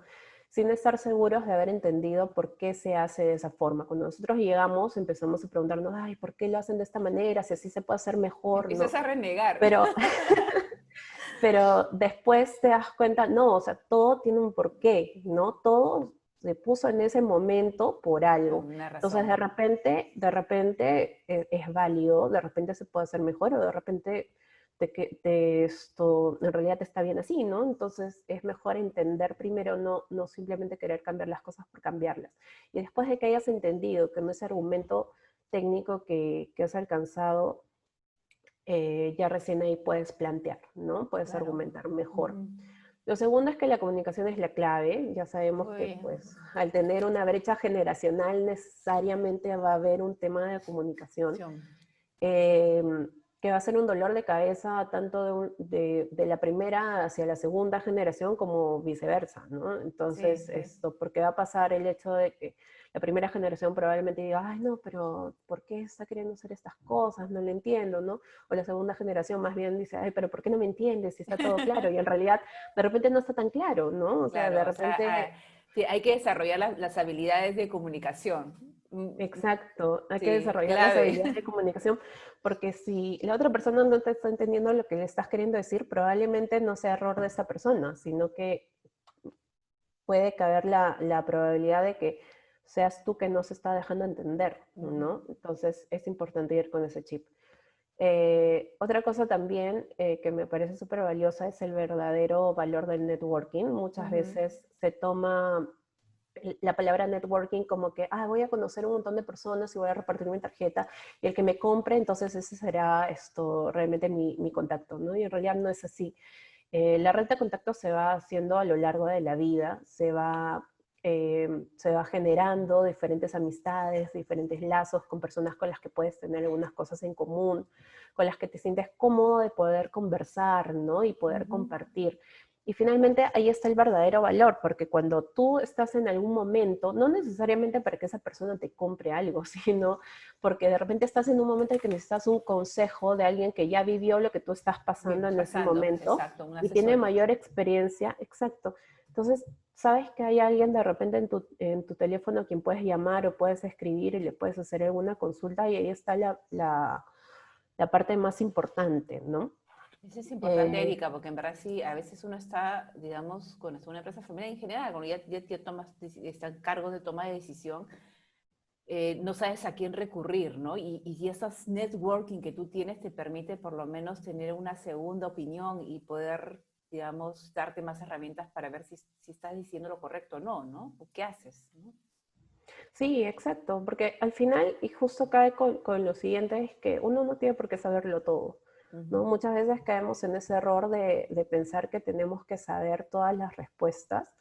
sin estar seguros de haber entendido por qué se hace de esa forma. Cuando nosotros llegamos, empezamos a preguntarnos, ay, ¿por qué lo hacen de esta manera? Si así se puede hacer mejor, Empiezas ¿no? a renegar. Pero, pero después te das cuenta, no, o sea, todo tiene un porqué, ¿no? Todo se puso en ese momento por algo. Una Entonces, razón. de repente es válido, de repente se puede hacer mejor o de repente esto en realidad te está bien así, ¿no? Entonces es mejor entender primero, no simplemente querer cambiar las cosas por cambiarlas. Y después de que hayas entendido que no es argumento técnico que has alcanzado, ya recién ahí puedes plantear, ¿no? Puedes Claro. argumentar mejor. Ujú. Lo segundo es que la comunicación es la clave. Ya sabemos que pues, al tener una brecha generacional necesariamente va a haber un tema de comunicación. Eh, que va a ser un dolor de cabeza tanto de la primera hacia la segunda generación como viceversa, ¿no? Entonces, porque va a pasar el hecho de que la primera generación probablemente diga, ay, no, pero ¿por qué está queriendo hacer estas cosas? No lo entiendo, ¿no? O la segunda generación más bien dice, ay, pero ¿por qué no me entiendes? Si está todo claro. Y en realidad, de repente no está tan claro, ¿no? O sea, de repente... sí, hay que desarrollar las habilidades de comunicación. Exacto, hay que Sí, desarrollar las clave. habilidades de comunicación, porque si la otra persona no te está entendiendo lo que le estás queriendo decir, probablemente no sea error de esta persona, sino que puede caber la probabilidad de que seas tú que no se está dejando entender, ¿no? Entonces es importante ir con ese chip. Otra cosa también que me parece súper valiosa es el verdadero valor del networking. Muchas veces se toma la palabra networking como que, voy a conocer un montón de personas y voy a repartir mi tarjeta y el que me compre, entonces ese será realmente mi contacto, ¿no? Y en realidad no es así. La red de contactos se va haciendo a lo largo de la vida, se va generando diferentes amistades, diferentes lazos con personas con las que puedes tener algunas cosas en común, con las que te sientes cómodo de poder conversar, ¿no? Y poder compartir. Y finalmente ahí está el verdadero valor, porque cuando tú estás en algún momento, no necesariamente para que esa persona te compre algo, sino porque de repente estás en un momento en que necesitas un consejo de alguien que ya vivió lo que tú estás pasando en ese momento, exacto, un y tiene asesoría. mayor experiencia, exacto. Entonces, sabes que hay alguien de repente en tu teléfono a quien puedes llamar o puedes escribir y le puedes hacer alguna consulta, y ahí está la parte más importante, ¿no? Eso es importante, Erika, porque en verdad sí, a veces uno está, digamos, cuando está en una empresa familiar en general, cuando ya tomas, está en cargo de toma de decisión, no sabes a quién recurrir, ¿no? Y esas networking que tú tienes te permite por lo menos tener una segunda opinión y poder, digamos, darte más herramientas para ver si estás diciendo lo correcto o no, ¿no? ¿O qué haces? ¿No? Sí, exacto, porque al final, y justo cae con lo siguiente, es que uno no tiene por qué saberlo todo, ¿no? Muchas veces caemos en ese error de pensar que tenemos que saber todas las respuestas,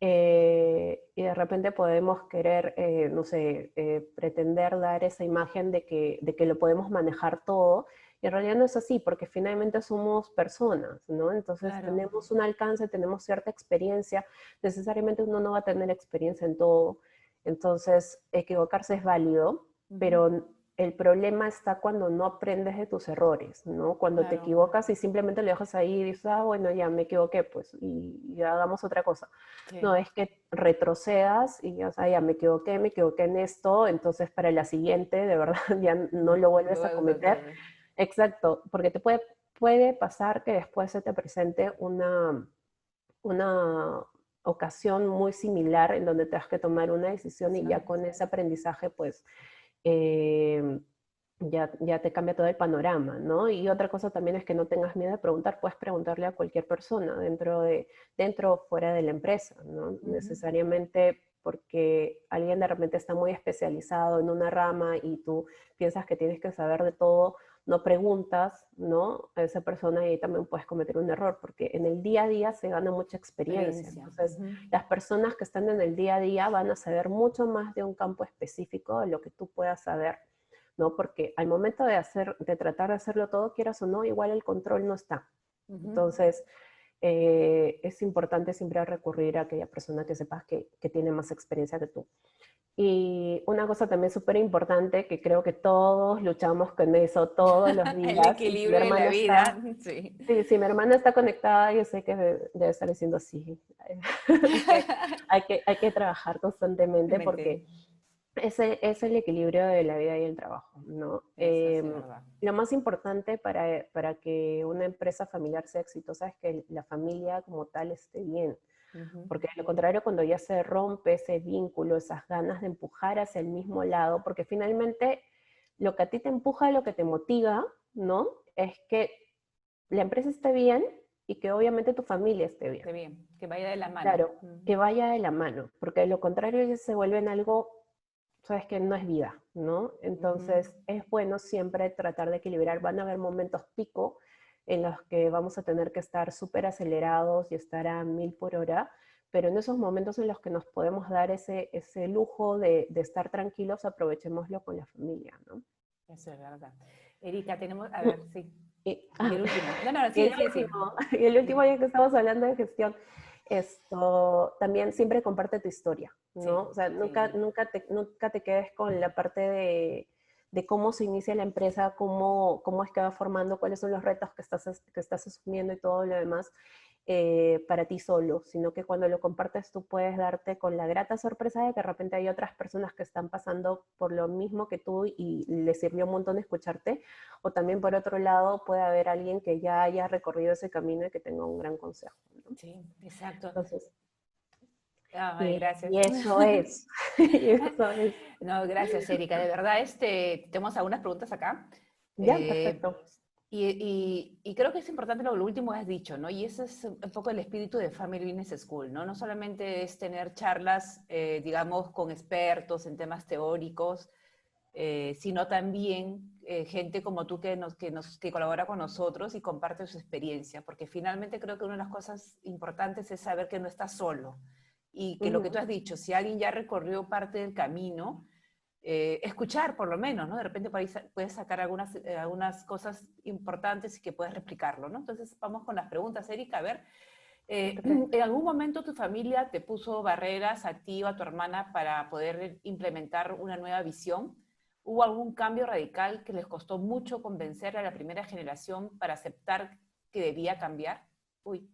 y de repente podemos querer, no sé, pretender dar esa imagen de que lo podemos manejar todo, y en realidad no es así, porque finalmente somos personas, ¿no? Entonces tenemos un alcance, tenemos cierta experiencia, necesariamente uno no va a tener experiencia en todo, entonces equivocarse es válido, pero el problema está cuando no aprendes de tus errores, ¿no? Cuando te equivocas y simplemente lo dejas ahí y dices, bueno, ya me equivoqué, pues, y hagamos otra cosa. No, es que retrocedas y o sea, ya me equivoqué en esto, entonces para la siguiente, de verdad, ya no lo vuelves a cometer. Exacto, porque puede pasar que después se te presente una ocasión muy similar en donde tengas que tomar una decisión y ya con ese aprendizaje, pues, eh, ya te cambia todo el panorama, ¿no? Y otra cosa también es que no tengas miedo de preguntar, puedes preguntarle a cualquier persona dentro o fuera de la empresa, ¿no? Necesariamente porque alguien de repente está muy especializado en una rama y tú piensas que tienes que saber de todo, no preguntas, ¿no? A esa persona, y ahí también puedes cometer un error, porque en el día a día se gana mucha experiencia. Entonces, las personas que están en el día a día van a saber mucho más de un campo específico de lo que tú puedas saber, ¿no? Porque al momento de tratar de hacerlo todo, quieras o no, igual el control no está. Entonces, es importante siempre recurrir a aquella persona que sepas que tiene más experiencia que tú. Y una cosa también súper importante, que creo que todos luchamos con eso todos los El días, y si mi equilibrio de la hermana vida, está, sí. sí, si mi hermana está conectada, yo sé que debe estar diciendo sí, que hay que trabajar constantemente, porque ese es el equilibrio de la vida y el trabajo, ¿no? Eso sí es verdad. Lo más importante para que una empresa familiar sea exitosa es que la familia como tal esté bien, porque de lo contrario, cuando ya se rompe ese vínculo, esas ganas de empujar hacia el mismo lado, porque finalmente lo que a ti te empuja, lo que te motiva, ¿no? Es que la empresa esté bien y que obviamente tu familia esté bien. Esté bien, que vaya de la mano. Claro, que vaya de la mano, porque de lo contrario ya se vuelve en algo, sabes que no es vida, ¿no? Entonces es bueno siempre tratar de equilibrar. Van a haber momentos pico en los que vamos a tener que estar súper acelerados y estar a 1000 por hora, pero en esos momentos en los que nos podemos dar ese lujo de estar tranquilos, aprovechémoslo con la familia, ¿no? Eso es verdad. Erika, tenemos, a ver, sí. Y, Y el último. No, no, y sí, el sí, sí. último, y el último, ya que estamos hablando de gestión, esto también siempre comparte tu historia, Sí, ¿no? O sea, sí. nunca te quedes con la parte de cómo se inicia la empresa, cómo es que va formando, cuáles son los retos que estás asumiendo y todo lo demás para ti solo, sino que cuando lo compartes tú puedes darte con la grata sorpresa de que de repente hay otras personas que están pasando por lo mismo que tú y les sirvió un montón escucharte, o también por otro lado puede haber alguien que ya haya recorrido ese camino y que tenga un gran consejo, ¿no? Sí, exacto. Entonces, Ay, gracias. y eso es, y eso es. No, gracias, Erika. De verdad, tenemos algunas preguntas acá. Ya, Eh, perfecto. y creo que es importante lo último que has dicho, ¿no? Y ese es un poco el espíritu de Family Business School, ¿no? No solamente es tener charlas, digamos, con expertos en temas teóricos, sino también gente como tú que colabora con nosotros y comparte su experiencia, porque finalmente creo que una de las cosas importantes es saber que no estás solo y que lo que tú Ujú. has dicho, si alguien ya recorrió parte del camino, escuchar por lo menos, ¿no? De repente por ahí puedes sacar algunas cosas importantes y que puedes replicarlo, ¿no? Entonces vamos con las preguntas, Erika, a ver. Perfecto. ¿En algún momento tu familia te puso barreras a ti o a tu hermana para poder implementar una nueva visión? ¿Hubo algún cambio radical que les costó mucho convencer a la primera generación para aceptar que debía cambiar? Uy.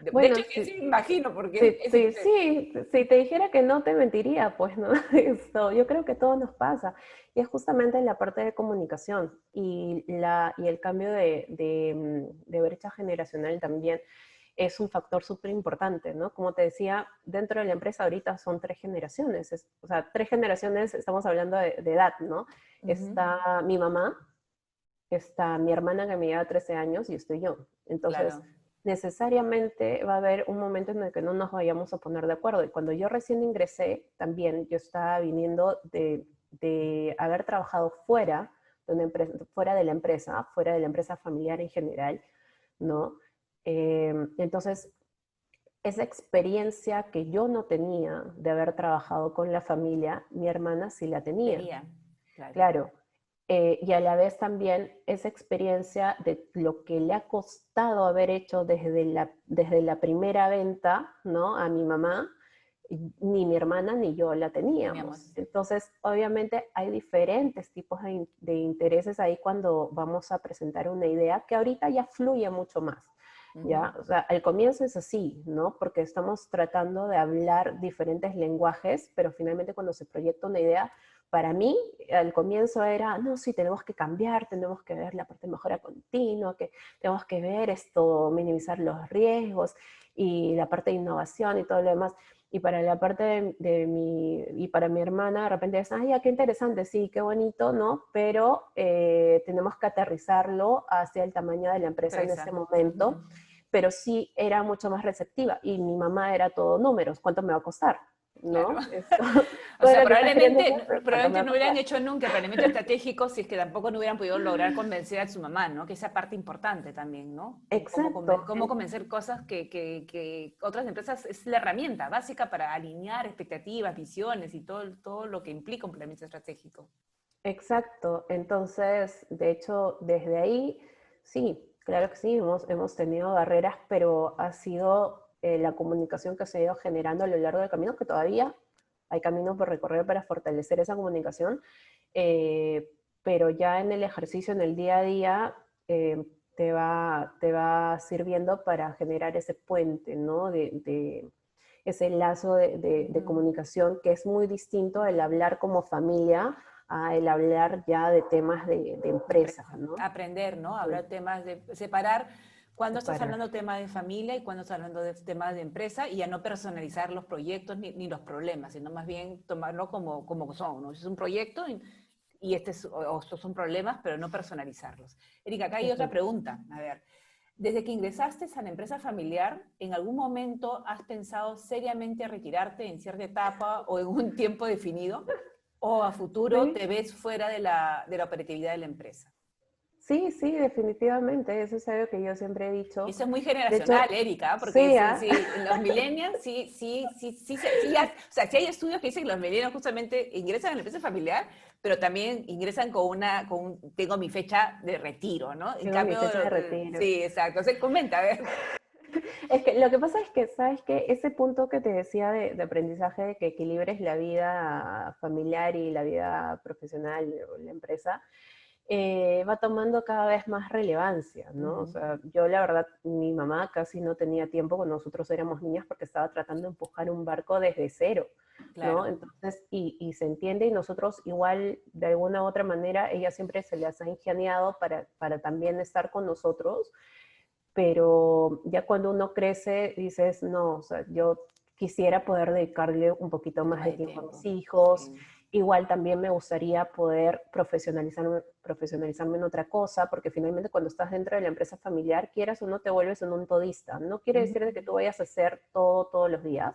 De hecho, Bueno, sí, sí, imagino, porque sí, sí, sí, si te dijera que no te mentiría, pues no, esto, yo creo que todo nos pasa. Y es justamente la parte de comunicación y el cambio de brecha generacional también es un factor súper importante, ¿no? Como te decía, dentro de la empresa ahorita son tres generaciones, o sea, tres generaciones, estamos hablando de edad, ¿no? ujú, Está mi mamá, está mi hermana que me lleva 13 años y estoy yo. Entonces, claro. necesariamente va a haber un momento en el que no nos vayamos a poner de acuerdo. Y cuando yo recién ingresé, también yo estaba viniendo de haber trabajado fuera de una empresa, fuera de la empresa familiar en general, ¿no? Entonces, esa experiencia que yo no tenía de haber trabajado con la familia, mi hermana sí la tenía. Tenía, claro. Claro, y a la vez también esa experiencia de lo que le ha costado haber hecho desde la primera venta, ¿no? A mi mamá, ni mi hermana ni yo la teníamos. Teníamos. Entonces, obviamente hay diferentes tipos de intereses ahí cuando vamos a presentar una idea que ahorita ya fluye mucho más. Ujú, ¿Ya? O sea, al comienzo es así, ¿no? Porque estamos tratando de hablar diferentes lenguajes, pero finalmente cuando se proyecta una idea, para mí, al comienzo era, no, sí, tenemos que cambiar, tenemos que ver la parte de mejora continua, que tenemos que ver esto, minimizar los riesgos y la parte de innovación y todo lo demás. Y para la parte y para mi hermana, de repente es, ay, qué interesante, sí, qué bonito, ¿no? Pero tenemos que aterrizarlo hacia el tamaño de la empresa en ese empresa. momento, Ujú. pero sí era mucho más receptiva. Y mi mamá era todo números, ¿cuánto me va a costar? Claro. ¿No? Esto, O todo sea, lo que estás queriendo hacer, pero ¿cuánto me probablemente va a no hubieran costar? hecho nunca el planeamiento estratégico si es que tampoco no hubieran podido lograr convencer a su mamá, ¿no? Que esa parte importante también, ¿no? Exacto. Cómo convencer cosas que otras empresas es la herramienta básica para alinear expectativas, visiones y todo lo que implica un planeamiento estratégico. Exacto. Entonces, de hecho, desde ahí, sí, claro que sí, hemos tenido barreras, pero ha sido la comunicación que se ha ido generando a lo largo del camino, que todavía hay caminos por recorrer para fortalecer esa comunicación, eh, pero ya en el ejercicio, en el día a día, te va sirviendo para generar ese puente, ¿no? Ese lazo de Ujú. comunicación que es muy distinto el hablar como familia a el hablar ya de temas de empresa, Empresa. ¿no? Aprender, ¿no? Sí, Hablar temas de separar cuando estás separar. hablando de temas de familia y cuando estás hablando de temas de empresa y a no personalizar los proyectos ni los problemas, sino más bien tomarlo como son, ¿no? Es un proyecto y estos son problemas, pero no personalizarlos. Erika, acá hay otra Exacto. pregunta. A ver, desde que ingresaste a la empresa familiar, ¿en algún momento has pensado seriamente retirarte en cierta etapa o en un tiempo definido? ¿O a futuro Sí. te ves fuera de la operatividad de la empresa? Sí, sí, definitivamente. Eso es algo que yo siempre he dicho. Eso es muy De hecho, generacional, Erika, porque sí, sí, ¿ah? sí, los millennials, o sea, sí hay estudios que dicen que los millennials justamente ingresan a la empresa familiar, pero también ingresan tengo mi fecha de retiro, ¿no? En Tengo mi cambio, fecha de retiro. sí, exacto. O sea, comenta, a ver. Es que lo que pasa es que, ¿sabes qué? Ese punto que te decía de aprendizaje, de que equilibres la vida familiar y la vida profesional o la empresa, va tomando cada vez más relevancia, ¿no? O Ujú, sea, yo la verdad, mi mamá casi no tenía tiempo cuando nosotros éramos niñas porque estaba tratando de empujar un barco desde cero, ¿no? claro, Entonces, y se entiende, y nosotros igual, de alguna u otra manera, ella siempre se les ha ingeniado para también estar con nosotros, pero ya cuando uno crece, dices, no, o sea, yo quisiera poder dedicarle un poquito un poco más más de de tiempo a mis tiempo. hijos. Sí, Igual también me gustaría poder profesionalizarme en otra cosa, porque finalmente cuando estás dentro de la empresa familiar, quieras o no, te vuelves en un todista. No quiere ujú, decir de que tú vayas a hacer todo todos los días,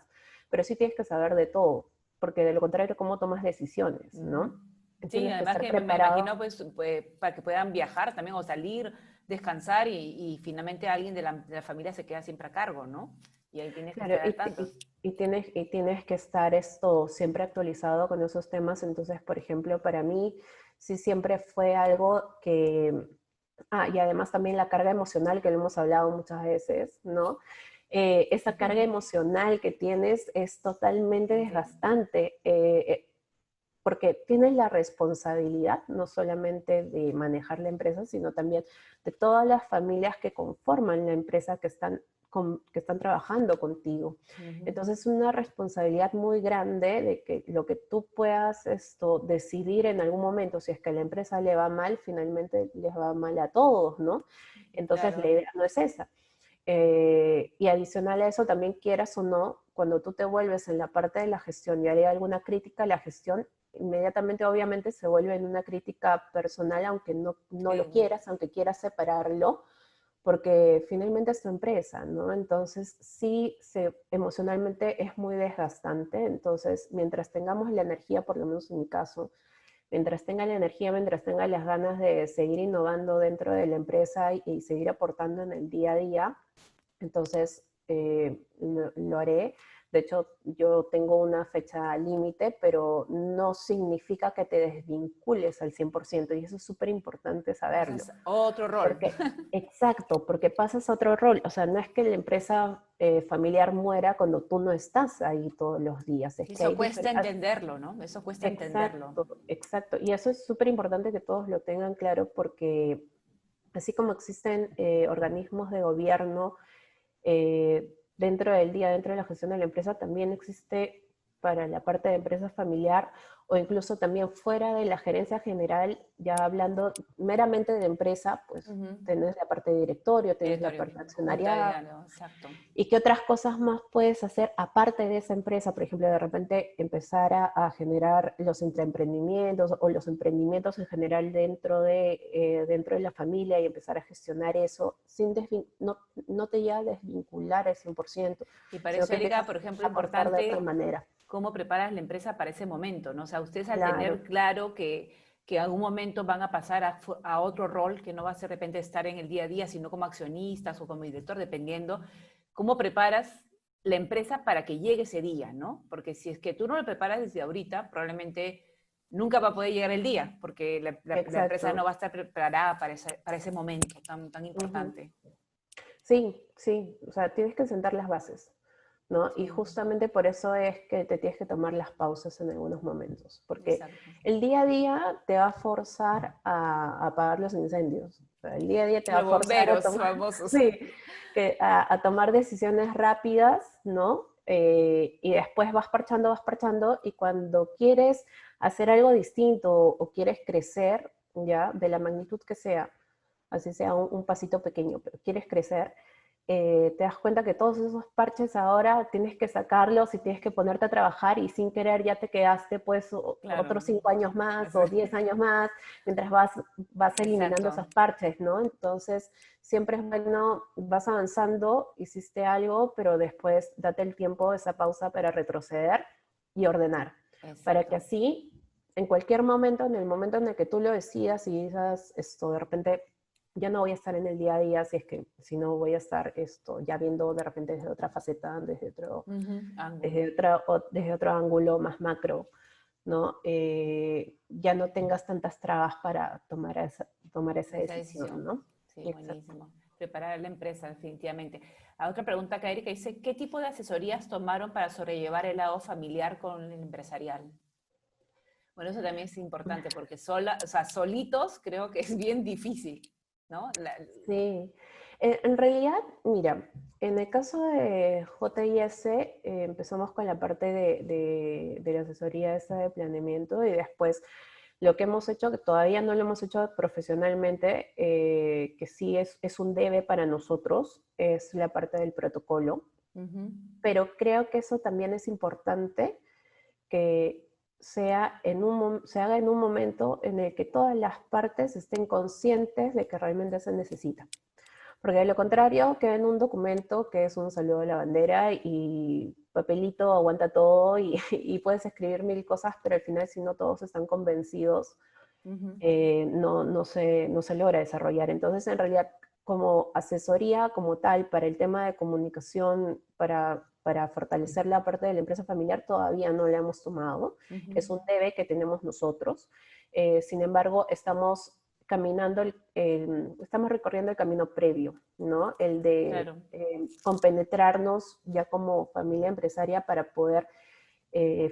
pero sí tienes que saber de todo, porque de lo contrario, ¿cómo tomas decisiones, ujú. no? Sí, Tienes que además estar que me preparado. imagino pues, para que puedan viajar también o salir, descansar y finalmente alguien de la familia se queda siempre a cargo, ¿no? Y ahí tienes que Claro, estar al tanto. y tienes que estar esto siempre actualizado con esos temas. Entonces, por ejemplo, para mí sí siempre fue algo que, y además también la carga emocional que lo hemos hablado muchas veces, ¿no? Esa carga emocional que tienes es totalmente Entiendo. desgastante, porque tienes la responsabilidad no solamente de manejar la empresa, sino también de todas las familias que conforman la empresa que están trabajando contigo. Ujú, Entonces es una responsabilidad muy grande de que lo que tú puedas decidir en algún momento, si es que a la empresa le va mal, finalmente les va mal a todos, ¿no? Entonces la claro, idea no es esa. Y adicional a eso, también quieras o no, cuando tú te vuelves en la parte de la gestión y haré alguna crítica, la gestión inmediatamente obviamente se vuelve en una crítica personal, aunque no lo sí, quieras, aunque quieras separarlo, porque finalmente es tu empresa, ¿no? Entonces sí, emocionalmente es muy desgastante, entonces mientras tengamos la energía, por lo menos en mi caso, mientras tenga la energía, mientras tenga las ganas de seguir innovando dentro de la empresa y seguir aportando en el día a día, entonces lo haré. De hecho, yo tengo una fecha límite, pero no significa que te desvincules al 100%, y eso es súper importante saberlo. pasas otro rol. Porque, exacto, porque pasas a otro rol. O sea, no es que la empresa familiar muera cuando tú no estás ahí todos los días. Es Y que eso hay cuesta diferentes... entenderlo, ¿no? Eso cuesta entenderlo. Exacto, exacto. Y eso es súper importante que todos lo tengan claro, porque así como existen organismos de gobierno dentro del día, dentro de la gestión de la empresa, también existe para la parte de empresa familiar, o incluso también fuera de la gerencia general, ya hablando meramente de empresa, pues Ujú. tenés la parte de directorio, tenés la Directorio, parte de junta de accionariado, diálogo, exacto. y qué otras cosas más puedes hacer aparte de esa empresa. Por ejemplo, de repente empezar a generar los intraemprendimientos o los emprendimientos en general dentro de la familia, y empezar a gestionar eso no te lleva a desvincular al 100%, Y para sino eso, que Erika, empiezas por ejemplo, a aportar de otra importante manera. cómo preparas la empresa para ese momento, ¿no? O sea, ustedes al tener Claro, claro que en algún momento van a pasar a otro rol que no va a ser de repente estar en el día a día, sino como accionistas o como director, dependiendo, ¿cómo preparas la empresa para que llegue ese día, ¿no? Porque si es que tú no lo preparas desde ahorita, probablemente nunca va a poder llegar el día, porque la empresa no exacto. va a estar preparada para ese momento tan Ujú. importante. Sí, sí, o sea, tienes que sentar las bases, ¿no? Y Sí, justamente por eso es que te tienes que tomar las pausas en algunos momentos, porque exacto. el día a día te va a forzar a apagar los incendios. O sea, el día a día te va a Los forzar a bomberos tomar, famosos. sí, a tomar decisiones rápidas, ¿no? Y después vas parchando, y cuando quieres hacer algo distinto o quieres crecer, ya, de la magnitud que sea, así sea un pasito pequeño, pero quieres crecer, te das cuenta que todos esos parches ahora tienes que sacarlos y tienes que ponerte a trabajar, y sin querer ya te quedaste pues Claro, otros 5 años más o 10 años más mientras vas eliminando exacto. esos parches, ¿no? Entonces siempre es bueno, vas avanzando, hiciste algo, pero después date el tiempo, esa pausa para retroceder y ordenar, para que Exacto. así en cualquier momento, en el momento en el que tú lo decidas y digas esto de repente ya no voy a estar en el día a día, si no voy a estar ya viendo de repente desde otra faceta, Ángulo. desde otro ángulo más macro, ¿no? Ya no tengas tantas trabas para tomar esa Esa decisión, decisión. ¿no? Sí, Exacto. buenísimo. Preparar la empresa, definitivamente. A otra pregunta que Erika dice, ¿qué tipo de asesorías tomaron para sobrellevar el lado familiar con el empresarial? Bueno, eso también es importante porque o sea, solitos creo que es bien difícil, ¿no? Sí, en realidad, mira, en el caso de JIS empezamos con la parte de la asesoría esta de planeamiento y después lo que hemos hecho, que todavía no lo hemos hecho profesionalmente, que sí es un debe para nosotros, es la parte del protocolo, Ujú. pero creo que eso también es importante que se haga en un momento en el que todas las partes estén conscientes de que realmente se necesita. Porque de lo contrario, queda en un documento que es un saludo a la bandera y papelito aguanta todo y puedes escribir mil cosas, pero al final si no todos están convencidos, Ujú. no se logra desarrollar. Entonces, en realidad, como asesoría como tal para el tema de comunicación, para fortalecer la parte de la empresa familiar, todavía no la hemos tomado. Ujú. Es un debe que tenemos nosotros. Sin embargo, estamos estamos recorriendo el camino previo, ¿no? El de Claro. compenetrarnos ya como familia empresaria para poder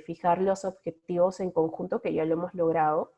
fijar los objetivos en conjunto, que ya lo hemos logrado,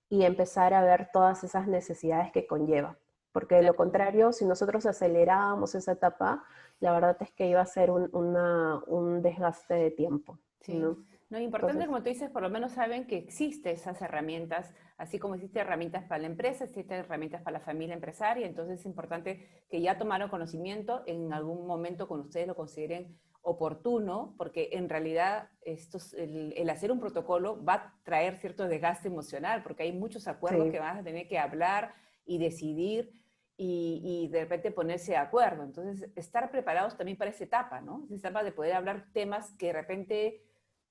y empezar a ver todas esas necesidades que conlleva. Porque de lo Claro. contrario, si nosotros acelerábamos esa etapa, la verdad es que iba a ser un desgaste de tiempo, Sí. ¿no? No, importante, Entonces, como tú dices, por lo menos saben que existen esas herramientas, así como existen herramientas para la empresa, existen herramientas para la familia empresaria, entonces es importante que ya tomaron conocimiento, en algún momento con ustedes lo consideren oportuno, porque en realidad el hacer un protocolo va a traer cierto desgaste emocional, porque hay muchos acuerdos que sí, van a tener que hablar y decidir y de repente ponerse de acuerdo. Entonces, estar preparados también para esa etapa, ¿no? Esa etapa de poder hablar temas que de repente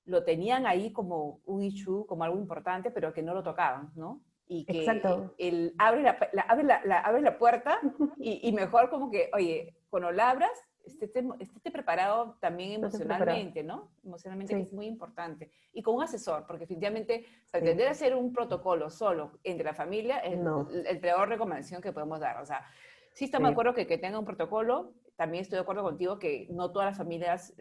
lo tenían ahí como un issue, como algo importante, pero que no lo tocaban, ¿no? Y que exacto. el, abre la puerta y mejor como que, oye, cuando la abras, esté preparado también No te preparado. emocionalmente, ¿no? Emocionalmente, que es Sí, muy importante. Y con un asesor, porque definitivamente sí, pretender hacer un protocolo solo entre la familia es no, el peor recomendación que podemos dar. O sea, sí estamos de sí, acuerdo que tenga un protocolo, también estoy de acuerdo contigo que no todas las familias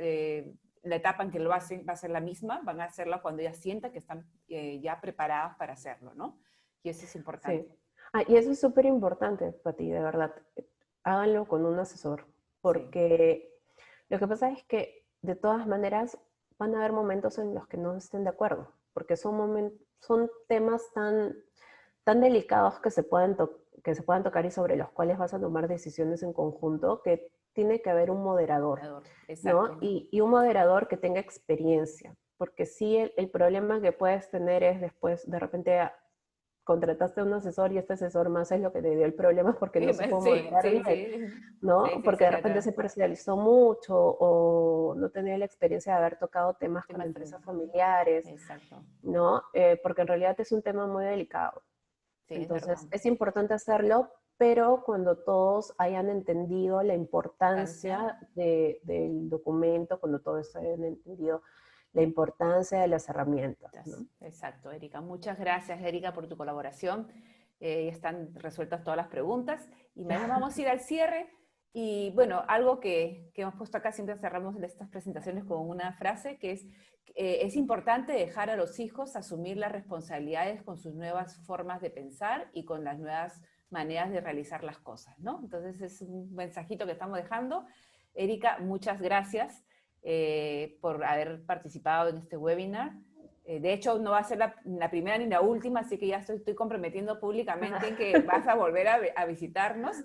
la etapa en que lo hacen va a ser la misma, van a hacerla cuando ya sientan que están ya preparadas para hacerlo, ¿no? Y eso es sí. importante. Ah, y eso es súper importante, Pati, de verdad. Háganlo con un asesor, Sí, porque lo que pasa es que de todas maneras van a haber momentos en los que no estén de acuerdo, porque son temas tan delicados que se puedan tocar y sobre los cuales vas a tomar decisiones en conjunto, que tiene que haber un moderador, ¿no? exacto. Y un moderador que tenga experiencia, porque sí el problema que puedes tener es después, de repente, contrataste a un asesor y este asesor más es lo que te dio el problema porque no supo Sí, moderar sí, bien, sí, ¿no? sí, sí, Porque se de repente trata se parcializó mucho o no tenía la experiencia de haber tocado temas con temas, empresas familiares, exacto. ¿no? Porque en realidad es un tema muy delicado. Sí, es verdad. Entonces, es importante hacerlo, pero cuando todos hayan entendido la Ansia. importancia del documento, cuando todos hayan entendido la importancia de las herramientas, ¿no? Exacto, Erika. Muchas gracias, Erika, por tu colaboración. Ya están resueltas todas las preguntas. Y mañana vamos a ir al cierre. Y bueno, algo que hemos puesto acá, siempre cerramos estas presentaciones con una frase que es importante dejar a los hijos asumir las responsabilidades con sus nuevas formas de pensar y con las nuevas maneras de realizar las cosas, ¿no? Entonces es un mensajito que estamos dejando. Erika, muchas gracias por haber participado en este webinar. De hecho, no va a ser la primera ni la última, así que ya estoy comprometiendo públicamente en que vas a volver a visitarnos.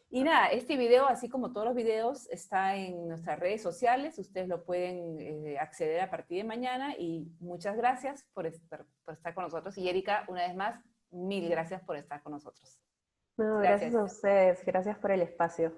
Y nada, este video, así como todos los videos, está en nuestras redes sociales. Ustedes lo pueden acceder a partir de mañana. Y muchas gracias por estar con nosotros. Y Erika, una vez más, mil gracias por estar con nosotros. No, Gracias. gracias a ustedes, gracias por el espacio.